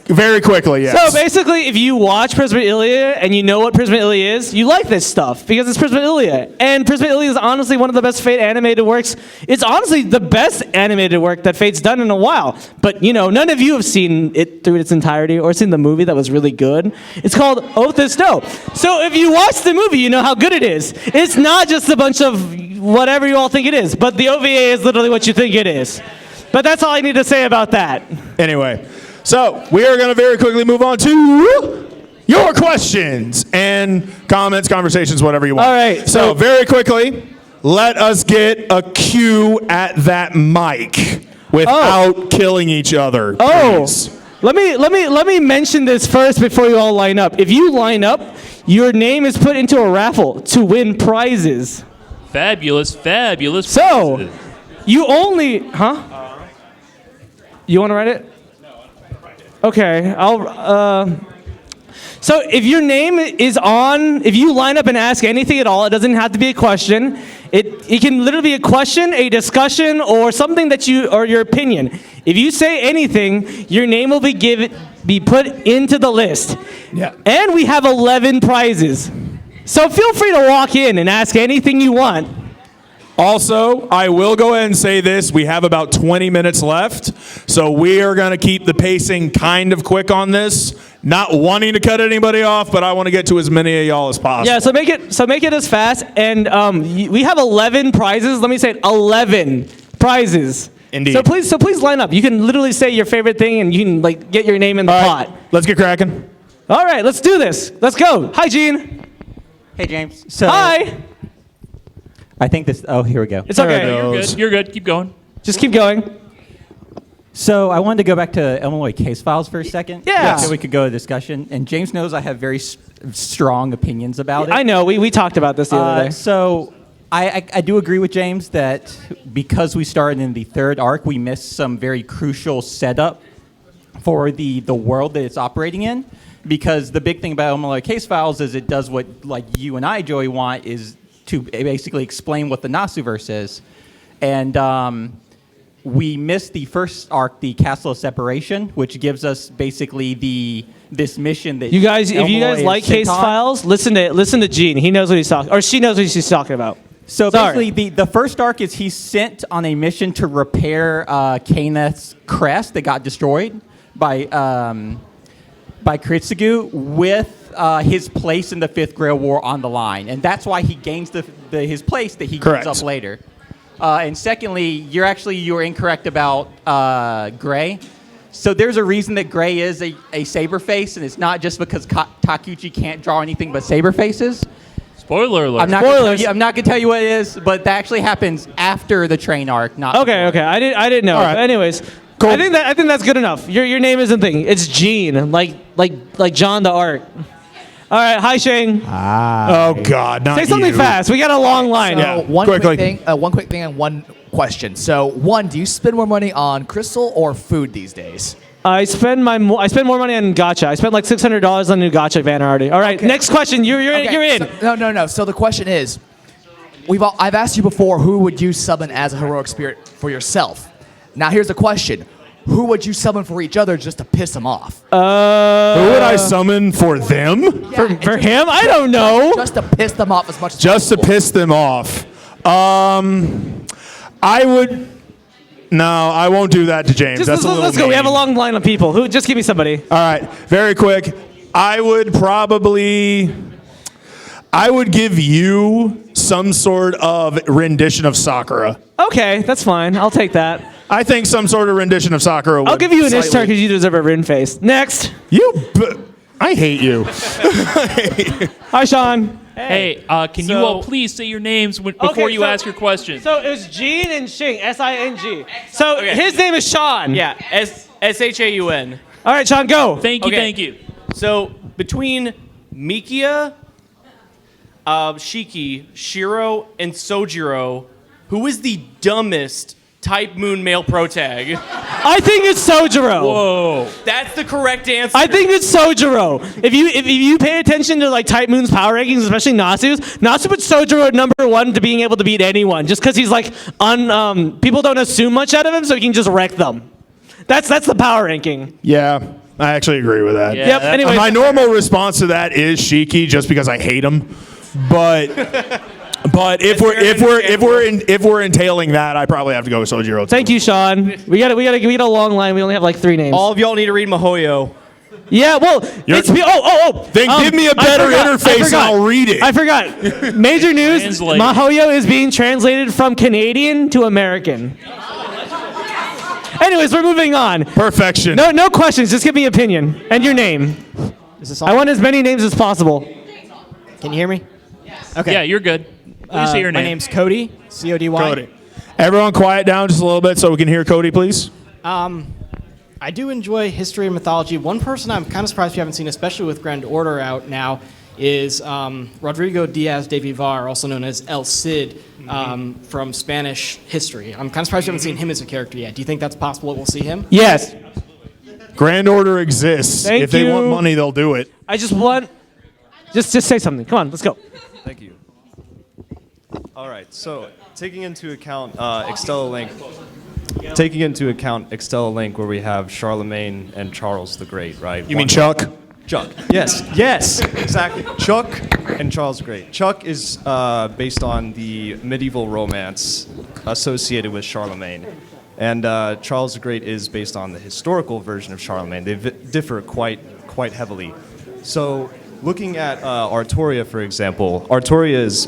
Very quickly, yes. So basically, if you watch Prisma Ilya and you know what Prisma Ilya is, you like this stuff because it's Prisma Ilya. And Prisma Ilya is honestly one of the best Fate animated works. It's honestly the best animated work that Fate's done in a while. But, you know, none of you have seen it through its entirety or seen the movie that was really good. It's called Oath of Snow. So if you watch the movie, you know how good it is. It's not just a bunch of whatever you all think it is, but the OVA is literally what you think it is. But that's all I need to say about that. Anyway, so we are going to very quickly move on to your questions and comments, conversations, whatever you want. All right, So very quickly, let us get a cue at that mic without killing each other. Please. Let me mention this first before you all line up. If you line up, your name is put into a raffle to win prizes. Fabulous. So, prizes. you only, You want to write it? Okay, so if your name is on, if you line up and ask anything at all, it doesn't have to be a question. It can literally be a question, a discussion, or something that or your opinion. If you say anything, your name will be put into the list. Yeah. And we have 11 prizes. So feel free to walk in and ask anything you want. Also, I will go ahead and say this. We have about 20 minutes left, so we are going to keep the pacing kind of quick on this. Not wanting to cut anybody off, but I want to get to as many of y'all as possible. Yeah, so make it as fast. And we have 11 prizes. Let me say it, 11 prizes. Indeed. So please line up. You can literally say your favorite thing, and you can get your name in the All right, pot. let's get cracking. All right, let's do this. Let's go. Hi, Gene. Hey, James. So Hi. I think this. Oh, here we go. It's okay. There it goes. You're good. Keep going. Just keep going. So I wanted to go back to Illinois case files for a second. Yeah. So we could go to discussion. And James knows I have very strong opinions about it. I know. We talked about this the other day. So I do agree with James that because we started in the third arc, we missed some very crucial setup for the world that it's operating in. Because the big thing about Illinois case files is it does what like you and I, Joey, want is to basically explain what the Nasuverse is. And we missed the first arc, the Castle of Separation, which gives us basically this mission that You guys, if you Elmore guys is like sent case on. files, listen to Gene. He knows what he's talking, or she knows what she's talking about. So Sorry. basically, the first arc is he's sent on a mission to repair Kaneth's crest that got destroyed by Kritsugu with his place in the Fifth Grail War on the line, and that's why he gains his place that he Correct. gives up later. And secondly, you're incorrect about Gray. So there's a reason that Gray is a saber face, and it's not just because Takeuchi can't draw anything but saber faces. Spoiler alert. I'm not going to tell you what it is, but that actually happens after the train arc. Not Okay. I didn't know. All right. But anyways, Cool. I think that's good enough. Your name isn't thing. It's Gene, like John the Art. All right. Hi, Shane. Oh God, not Say something you. fast. We got a long line. Yeah. One quickly. quick thing, and one question. So, one, do you spend more money on crystal or food these days? I spend more money on gacha. I spent like $600 on new gacha banner already. All right. Okay. Next question. You're in. So, no. So the question is, I've asked you before, who would you summon as a heroic spirit for yourself? Now here's the question: who would you summon for each other just to piss them off? Who would I summon for them? For him? I don't know. Just to piss them off as much as Just to possible. piss them off. I would. No, I won't do that to James. Just That's a little let's go. We have a mean. long line of people. Who? Just give me somebody. All right, very quick. I would give you some sort of rendition of Sakura. Okay, that's fine. I'll take that. I think some sort of rendition of Sakura would I'll give you an Ishtar slightly- because you deserve a Rin face. Next. I hate you. Hi, Sean. Hey, can you all please say your names before Okay, you so- ask your question? So it was Gene and Shing, S-I-N-G. So his name is Sean. Yeah, Shaun. All right, Sean, go. Thank you, Okay. thank you. So between Mikia, Shiki, Shiro, and Sojiro, who is the dumbest Type Moon male protag? I think it's Sojiro. Whoa. That's the correct answer. I think it's Sojiro. If you pay attention to like Type Moon's power rankings, especially Natsu's, Natsu put Sojiro at number 1 to being able to beat anyone, just because he's like people don't assume much out of him, so he can just wreck them. That's the power ranking. Yeah, I actually agree with that. Yeah, Yep. that- Anyway, My normal response to that is Shiki, just because I hate him. But if we're entailing that, I probably have to go with Sojiro. thank you, Sean. We got a long line. We only have like 3 names. All of y'all need to read Mihoyo. Yeah, well, it's Then give me a better interface and I'll read it. I forgot. Major news: Translate. Mihoyo is being translated from Canadian to American. Anyways, we're moving on. Perfection. No questions. Just give me opinion and your name. Is this I on? want as many names as possible. Can you hear me? Okay. Yeah, you're good. Please say your My name. name's Cody. C-O-D-Y. Cody. Everyone quiet down just a little bit so we can hear Cody, please. I do enjoy history and mythology. One person I'm kind of surprised you haven't seen, especially with Grand Order out now, is Rodrigo Diaz de Vivar, also known as El Cid, from Spanish history. I'm kind of surprised you haven't seen him as a character yet. Do you think that's possible that we'll see him? Yes. Grand Order exists. Thank if they want you. money, they'll do it. I just want. Just say something. Come on, let's go. Thank you. All right, so taking into account Extella Link, where we have Charlemagne and Charles the Great, right? You mean Chuck? Chuck. Yes, exactly. Chuck and Charles the Great. Chuck is based on the medieval romance associated with Charlemagne, and Charles the Great is based on the historical version of Charlemagne. They differ quite heavily. So, looking at Artoria, for example, Artoria is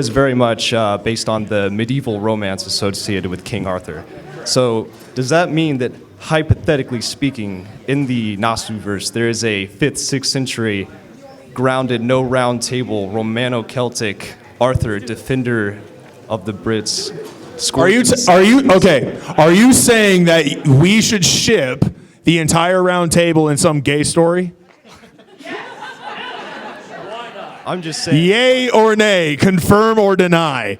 very much based on the medieval romance associated with King Arthur. So, does that mean that, hypothetically speaking, in the Nasuverse, there is a 5th, 6th century grounded, no round table, Romano-Celtic Arthur, defender of the Brits, Are you saying that we should ship the entire round table in some gay story? I'm just saying. Yay or nay? Confirm or deny?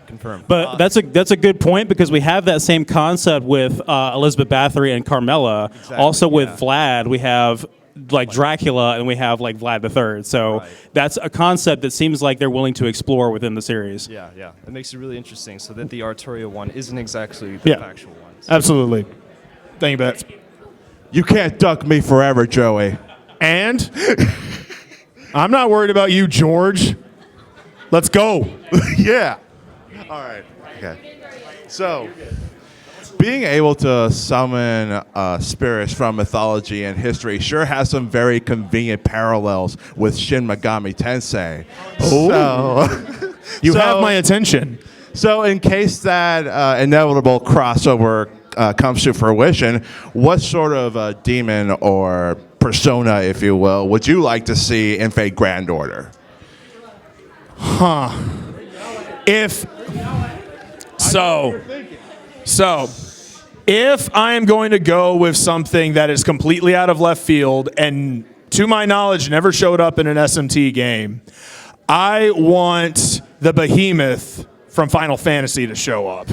Confirm. But that's a good point because we have that same concept with Elizabeth Bathory and Carmella. Also with Vlad, we have like Dracula and we have like Vlad III. So that's a concept that seems like they're willing to explore within the series. Yeah. It makes it really interesting so that the Arturia one isn't exactly the factual one. So. Absolutely. Thank you, Bets. You can't duck me forever, Joey. And I'm not worried about you, George. Let's go. Yeah. All right. Okay. So, being able to summon spirits from mythology and history sure has some very convenient parallels with Shin Megami Tensei. So, You have my attention. So, in case that inevitable crossover comes to fruition, what sort of demon or persona, if you will, would you like to see in Fate Grand Order? If I am going to go with something that is completely out of left field and, to my knowledge, never showed up in an SMT game, I want the behemoth from Final Fantasy to show up.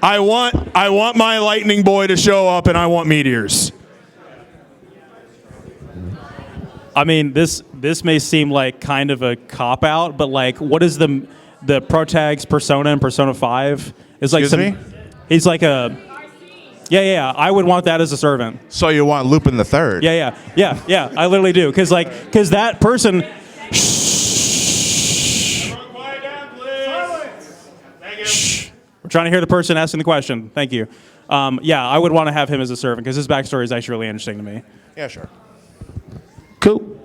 I want my lightning boy to show up, and I want meteors. I mean, this may seem like kind of a cop out, but like, what is the protag's persona in Persona 5? It's like Excuse me? He's like a. Yeah. I would want that as a servant. So you want Lupin the Third? Yeah. I literally do, because that person. We're trying to hear the person asking the question. Thank you. I would want to have him as a servant because his backstory is actually really interesting to me. Yeah, sure. Cool.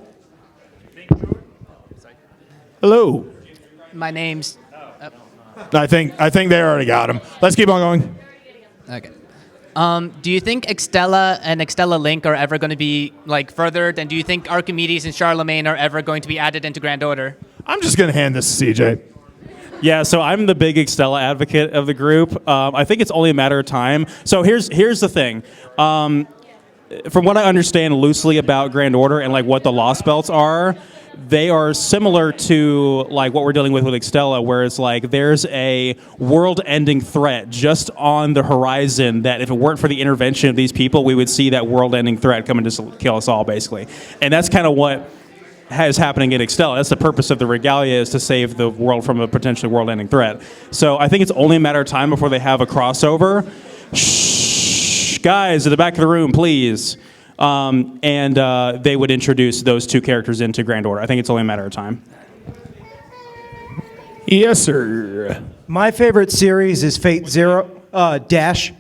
Hello. My name's. I think they already got him. Let's keep on going. Okay. Do you think Extella and Extella Link are ever going to be like furthered? And do you think Archimedes and Charlemagne are ever going to be added into Grand Order? I'm just going to hand this to CJ. Yeah, so I'm the big Extella advocate of the group. I think it's only a matter of time. So here's the thing. From what I understand loosely about Grand Order and like what the Lost Belts are, they are similar to like what we're dealing with Extella, where it's like there's a world-ending threat just on the horizon that if it weren't for the intervention of these people, we would see that world-ending threat coming to kill us all, basically. And that's kind of what is happening in Extella. That's the purpose of the regalia, is to save the world from a potentially world-ending threat. So I think it's only a matter of time before they have a crossover. Shh, guys, at the back of the room, please. And they would introduce those two characters into Grand Order. I think it's only a matter of time. Yes, sir. My favorite series is Fate Zero. Dash.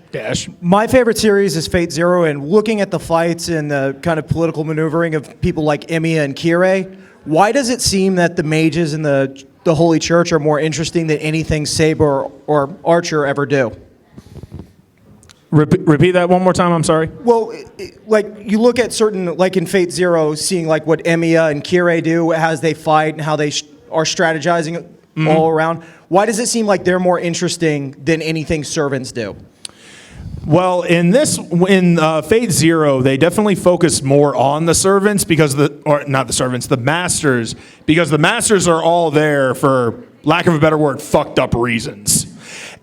My favorite series is Fate Zero, and looking at the fights and the kind of political maneuvering of people like Emiya and Kirei, why does it seem that the mages in the Holy Church are more interesting than anything Saber or Archer ever do? Repeat that one more time, I'm sorry. Well, like you look at certain, like in Fate Zero, seeing like what Emiya and Kirei do as they fight and how they are strategizing all around. Why does it seem like they're more interesting than anything servants do? Well, in Fate Zero, they definitely focus more on the servants the masters, because the masters are all there for, lack of a better word, fucked up reasons.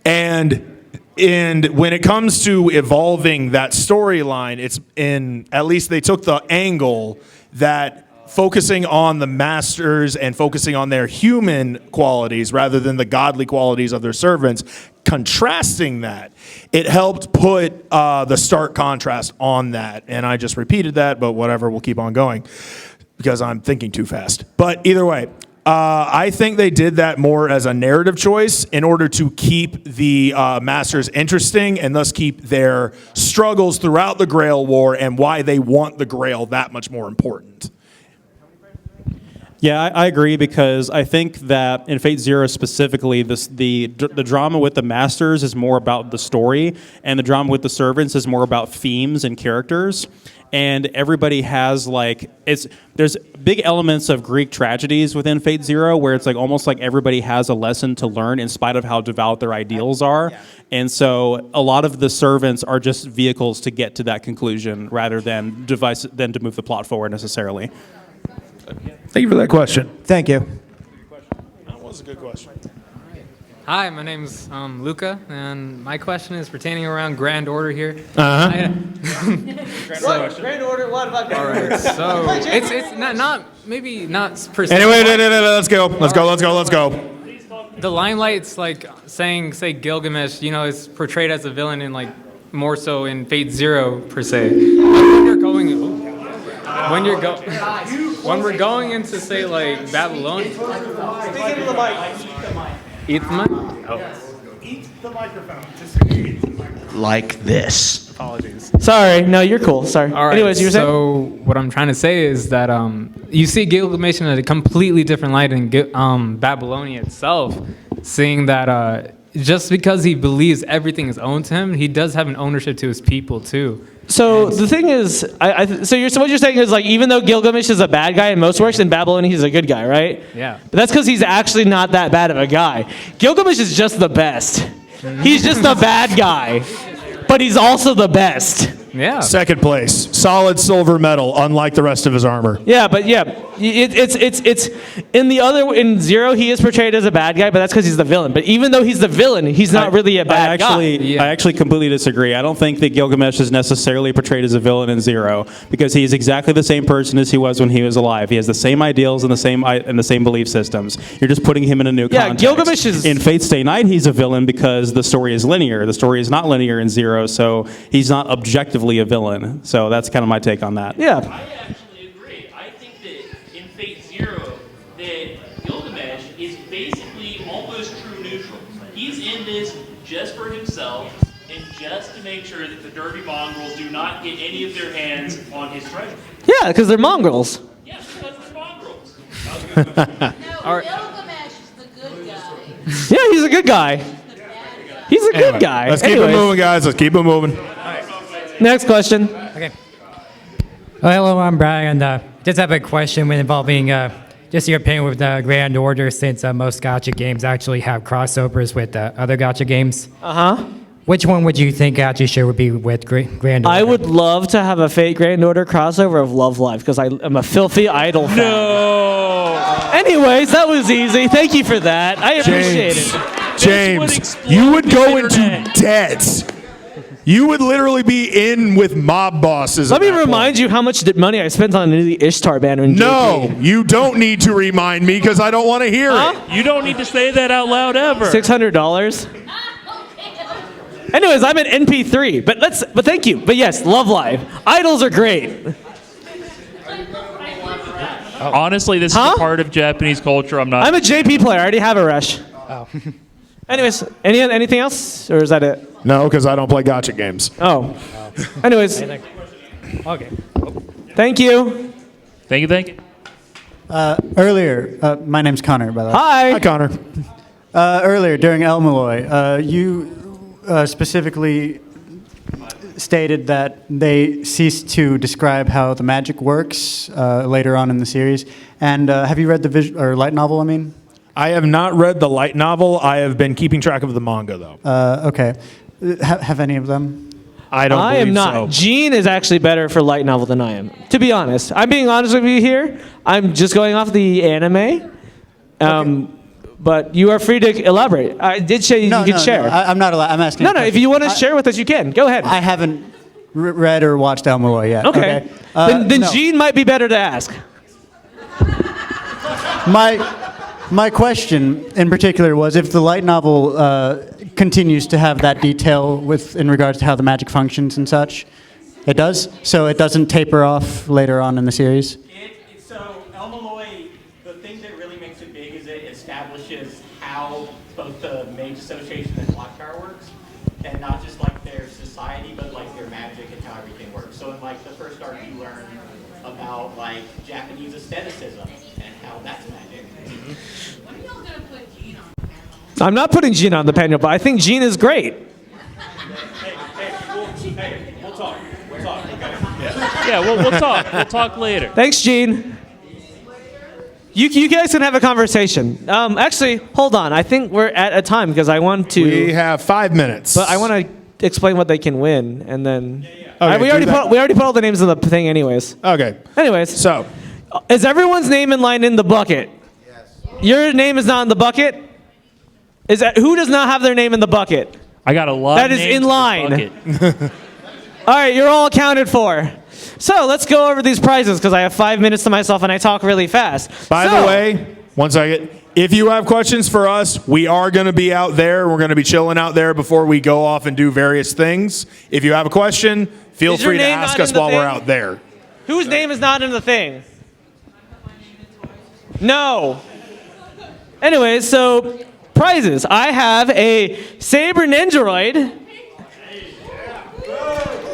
And when it comes to evolving that storyline, at least they took the angle that focusing on the masters and focusing on their human qualities rather than the godly qualities of their servants, contrasting that, it helped put the stark contrast on that. And I just repeated that, but whatever, we'll keep on going because I'm thinking too fast. But either way, I think they did that more as a narrative choice in order to keep the masters interesting and thus keep their struggles throughout the Grail War and why they want the Grail that much more important. Yeah, I agree because I think that in Fate Zero specifically, the drama with the Masters is more about the story, and the drama with the Servants is more about themes and characters. And everybody has there's big elements of Greek tragedies within Fate Zero, where it's like almost like everybody has a lesson to learn in spite of how devout their ideals are. Yeah. And so a lot of the servants are just vehicles to get to that conclusion rather than to move the plot forward necessarily. Thank you for that question. Thank you. That was a good question. Hi, my name's Luca, and my question is pertaining around Grand Order here. Grand Order, what about Grand Order? All right, so it's not per se. Anyway, let's go. Let's go. The Limelight's like say Gilgamesh, is portrayed as a villain in more so in Fate Zero per se. When we're going into say Babylon. Eat the mic. Eat the microphone. Like this. Apologies. Sorry, no, you're cool. Sorry. All right. Anyways, you were saying? So what I'm trying to say is that you see Gilgamesh in a completely different light in Babylonia itself, seeing that just because he believes everything is owned to him, he does have an ownership to his people too. So the thing is, so what you're saying is even though Gilgamesh is a bad guy in most works, in Babylonia he's a good guy, right? Yeah. But that's because he's actually not that bad of a guy. Gilgamesh is just the best. He's just a bad guy, but he's also the best. Yeah. Second place, solid silver medal, unlike the rest of his armor. Yeah, but it's in Zero he is portrayed as a bad guy, but that's because he's the villain. But even though he's the villain, he's not really a bad guy. I actually completely disagree. I don't think that Gilgamesh is necessarily portrayed as a villain in Zero because he's exactly the same person as he was when he was alive. He has the same ideals and the same belief systems. You're just putting him in a new context. Gilgamesh is in Fate Stay Night. He's a villain because the story is linear. The story is not linear in Zero, so he's not objectively a villain. So that's kind of my take on that. Yeah. I actually agree. I think that in Fate Zero, that Gilgamesh is basically almost true neutral. He's in this just for himself and just to make sure that the dirty mongrels do not get any of their hands on his treasure. Yeah, because they're mongrels. Yeah, because they're mongrels. Gilgamesh is the good guy. Yeah, he's a good guy. He's a good guy. Let's keep it moving, guys. Let's keep it moving. Next question. Okay. Well, hello, I'm Brian. Just have a question involving just your opinion with the Grand Order, since most gacha games actually have crossovers with other gacha games. Which one would you think actually should be with Grand Order? I would love to have a Fate Grand Order crossover of Love Live because I'm a filthy idol fan. No. Anyways, that was easy. Thank you for that. I appreciate it. James, you would go into debt. You would literally be in with mob bosses. Let me remind you how much money I spent on the Ishtar banner in No, JP. you don't need to remind me because I don't want to hear it. You don't need to say that out loud ever. $600. Anyways, I'm at NP3, but thank you. But yes, Love Live. Idols are great. Honestly, this is a part of Japanese culture. I'm a JP player. I already have a rush. Oh. Anyways, anything else, or is that it? No, because I don't play gotcha games. Oh. Anyways. Okay. Thank you. Thank you. Earlier, my name's Connor, by the way. Hi, Connor. Earlier, during El Malloy, you specifically stated that they ceased to describe how the magic works later on in the series. And have you read the light novel, I mean? I have not read the light novel. I have been keeping track of the manga, though. Okay. Have any of them? I don't believe am not. so. Gene is actually better for light novel than I am. To be honest. I'm being honest with you here. I'm just going off the anime. But you are free to elaborate. I did say you could share. No, I'm not allowed. I'm asking. No, if you want to share with us, you can. Go ahead. I haven't read or watched El Malloy yet. Okay. Then Gene might be better to ask. My question in particular was if the light novel continues to have that detail in regards to how the magic functions and such. It does? So it doesn't taper off later on in the series? So El Malloy, the thing that really makes it big is it establishes how both the Mage Association and Clocktower works, and not just like their society, but like their magic and how everything works. So in like the first arc you learn about like Japanese aestheticism and how that's I'm not putting Gene on the panel, but I think Gene is great. We'll talk. Yeah, we'll talk. We'll talk later. Thanks, Gene. You guys can have a conversation. Actually, hold on. I think we're at a time because I want to. We have 5 minutes. But I want to explain what they can win, and then Okay, we already put all the names in the thing, anyways. Okay. Anyways, so is everyone's name in line in the bucket? Yes. Your name is not in the bucket. Who does not have their name in the bucket? I got a lot. That of is names in line. bucket. All right, you're all accounted for. So let's go over these prizes because I have 5 minutes to myself and I talk really fast. By the way, one second. If you have questions for us, we are going to be out there. We're going to be chilling out there before we go off and do various things. If you have a question, feel Is your free to name ask not us in the while we're thing? out there. Whose name is not in the thing? No. Anyways, so prizes. I have a Saber Ninjaroid.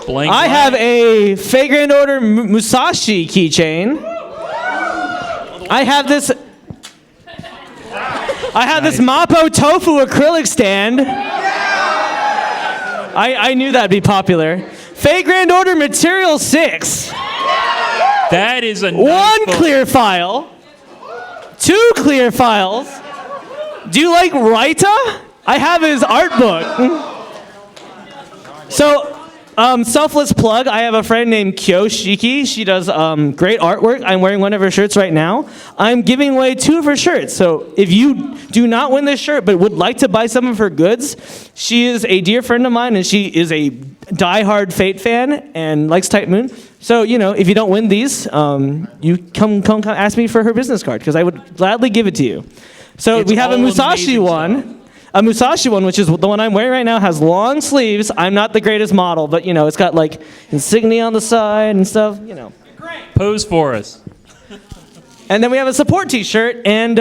Blank I line. have a Fate Grand Order Musashi keychain. I have this Mappo Tofu acrylic stand. I knew that'd be popular. Fate Grand Order Material 6. That is a One clear file. 2 clear files. Do you like Raita? I have his art book. So, selfless plug, I have a friend named Kyoshiki. She does great artwork. I'm wearing one of her shirts right now. I'm giving away 2 of her shirts. So if you do not win this shirt but would like to buy some of her goods, she is a dear friend of mine and she is a diehard Fate fan and likes Type Moon. So, if you don't win these, you come ask me for her business card because I would gladly give it to you. So It's we have a all Musashi amazing one. A Musashi one, which is the one I'm wearing right now, has long sleeves. I'm not the greatest model, but it's got like insignia on the side and stuff. Pose for us. And then we have a support T-shirt, and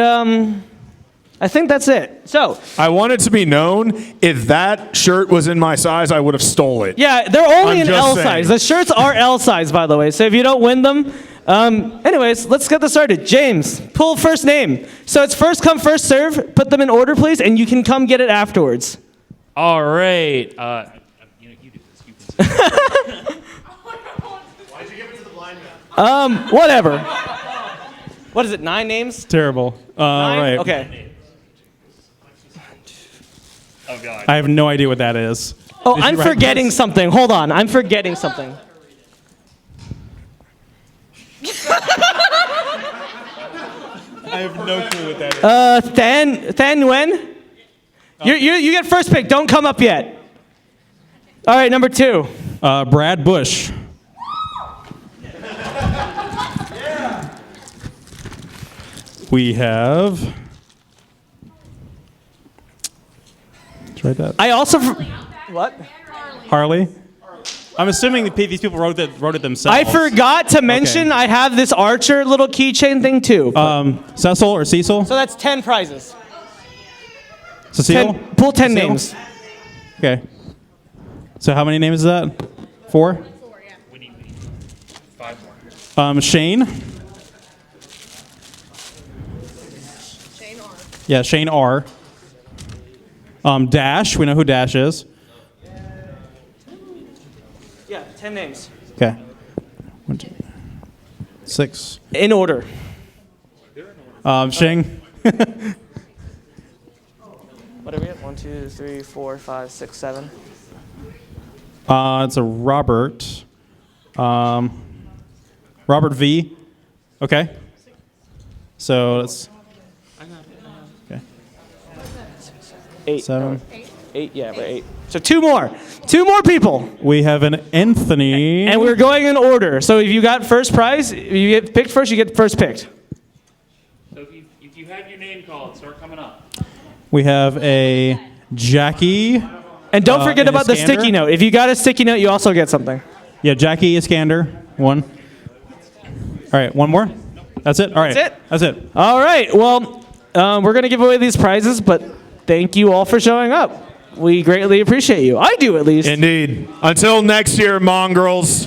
I think that's it. So I want it to be known, if that shirt was in my size, I would have stole it. yeah, they're only I'm in just L saying. size. The shirts are L size, by the way. So if you don't win them, anyways, let's get this started. James, pull first name. So it's first come, first serve. Put them in order, please, and you can come get it afterwards. All right. You do this. You can say. Why'd you give it to the blind guy? Whatever. What is it? 9 names? Terrible. 9? Right. Okay. Oh God. I have no idea what that is. Oh, Did you I'm write forgetting this? something. Hold on. I'm forgetting something. I have no clue what that is. Than Nguyen? You get first pick. Don't come up yet. All right, number 2. Brad Bush. We have. Let's write that. I also. What? Harley. I'm assuming these people wrote it themselves. I forgot to mention I have this Archer little keychain thing too. Cecil or Cecil? So that's 10 prizes. Cecile? Pull 10 Cecile? names. Okay. So how many names is that? 4? 4, yeah. We need 5 more. Shane. Shane R. Yeah, Shane R. Dash. We know who Dash is. Yeah, 10 names. Okay. 1, 2, 6. In order. Shing. What are we at? 1, 2, 3, 4, 5, 6, 7. It's a Robert. Robert V. Okay. So let's. Okay. 8. 7. 8, yeah, we're 8. So 2 more. 2 more people. We have an Anthony. And we're going in order. So if you got first prize, if you get picked first, you get first picked. So if you have your name called, start coming up. We have a Jackie. And don't forget about the Iskander. sticky note. If you got a sticky note, you also get something. Yeah, Jackie Iskander. 1. All right, 1 more? That's it? All right. That's it? That's it. All right. Well, we're going to give away these prizes, but thank you all for showing up. We greatly appreciate you. I do, at least. Indeed. Until next year, mongrels.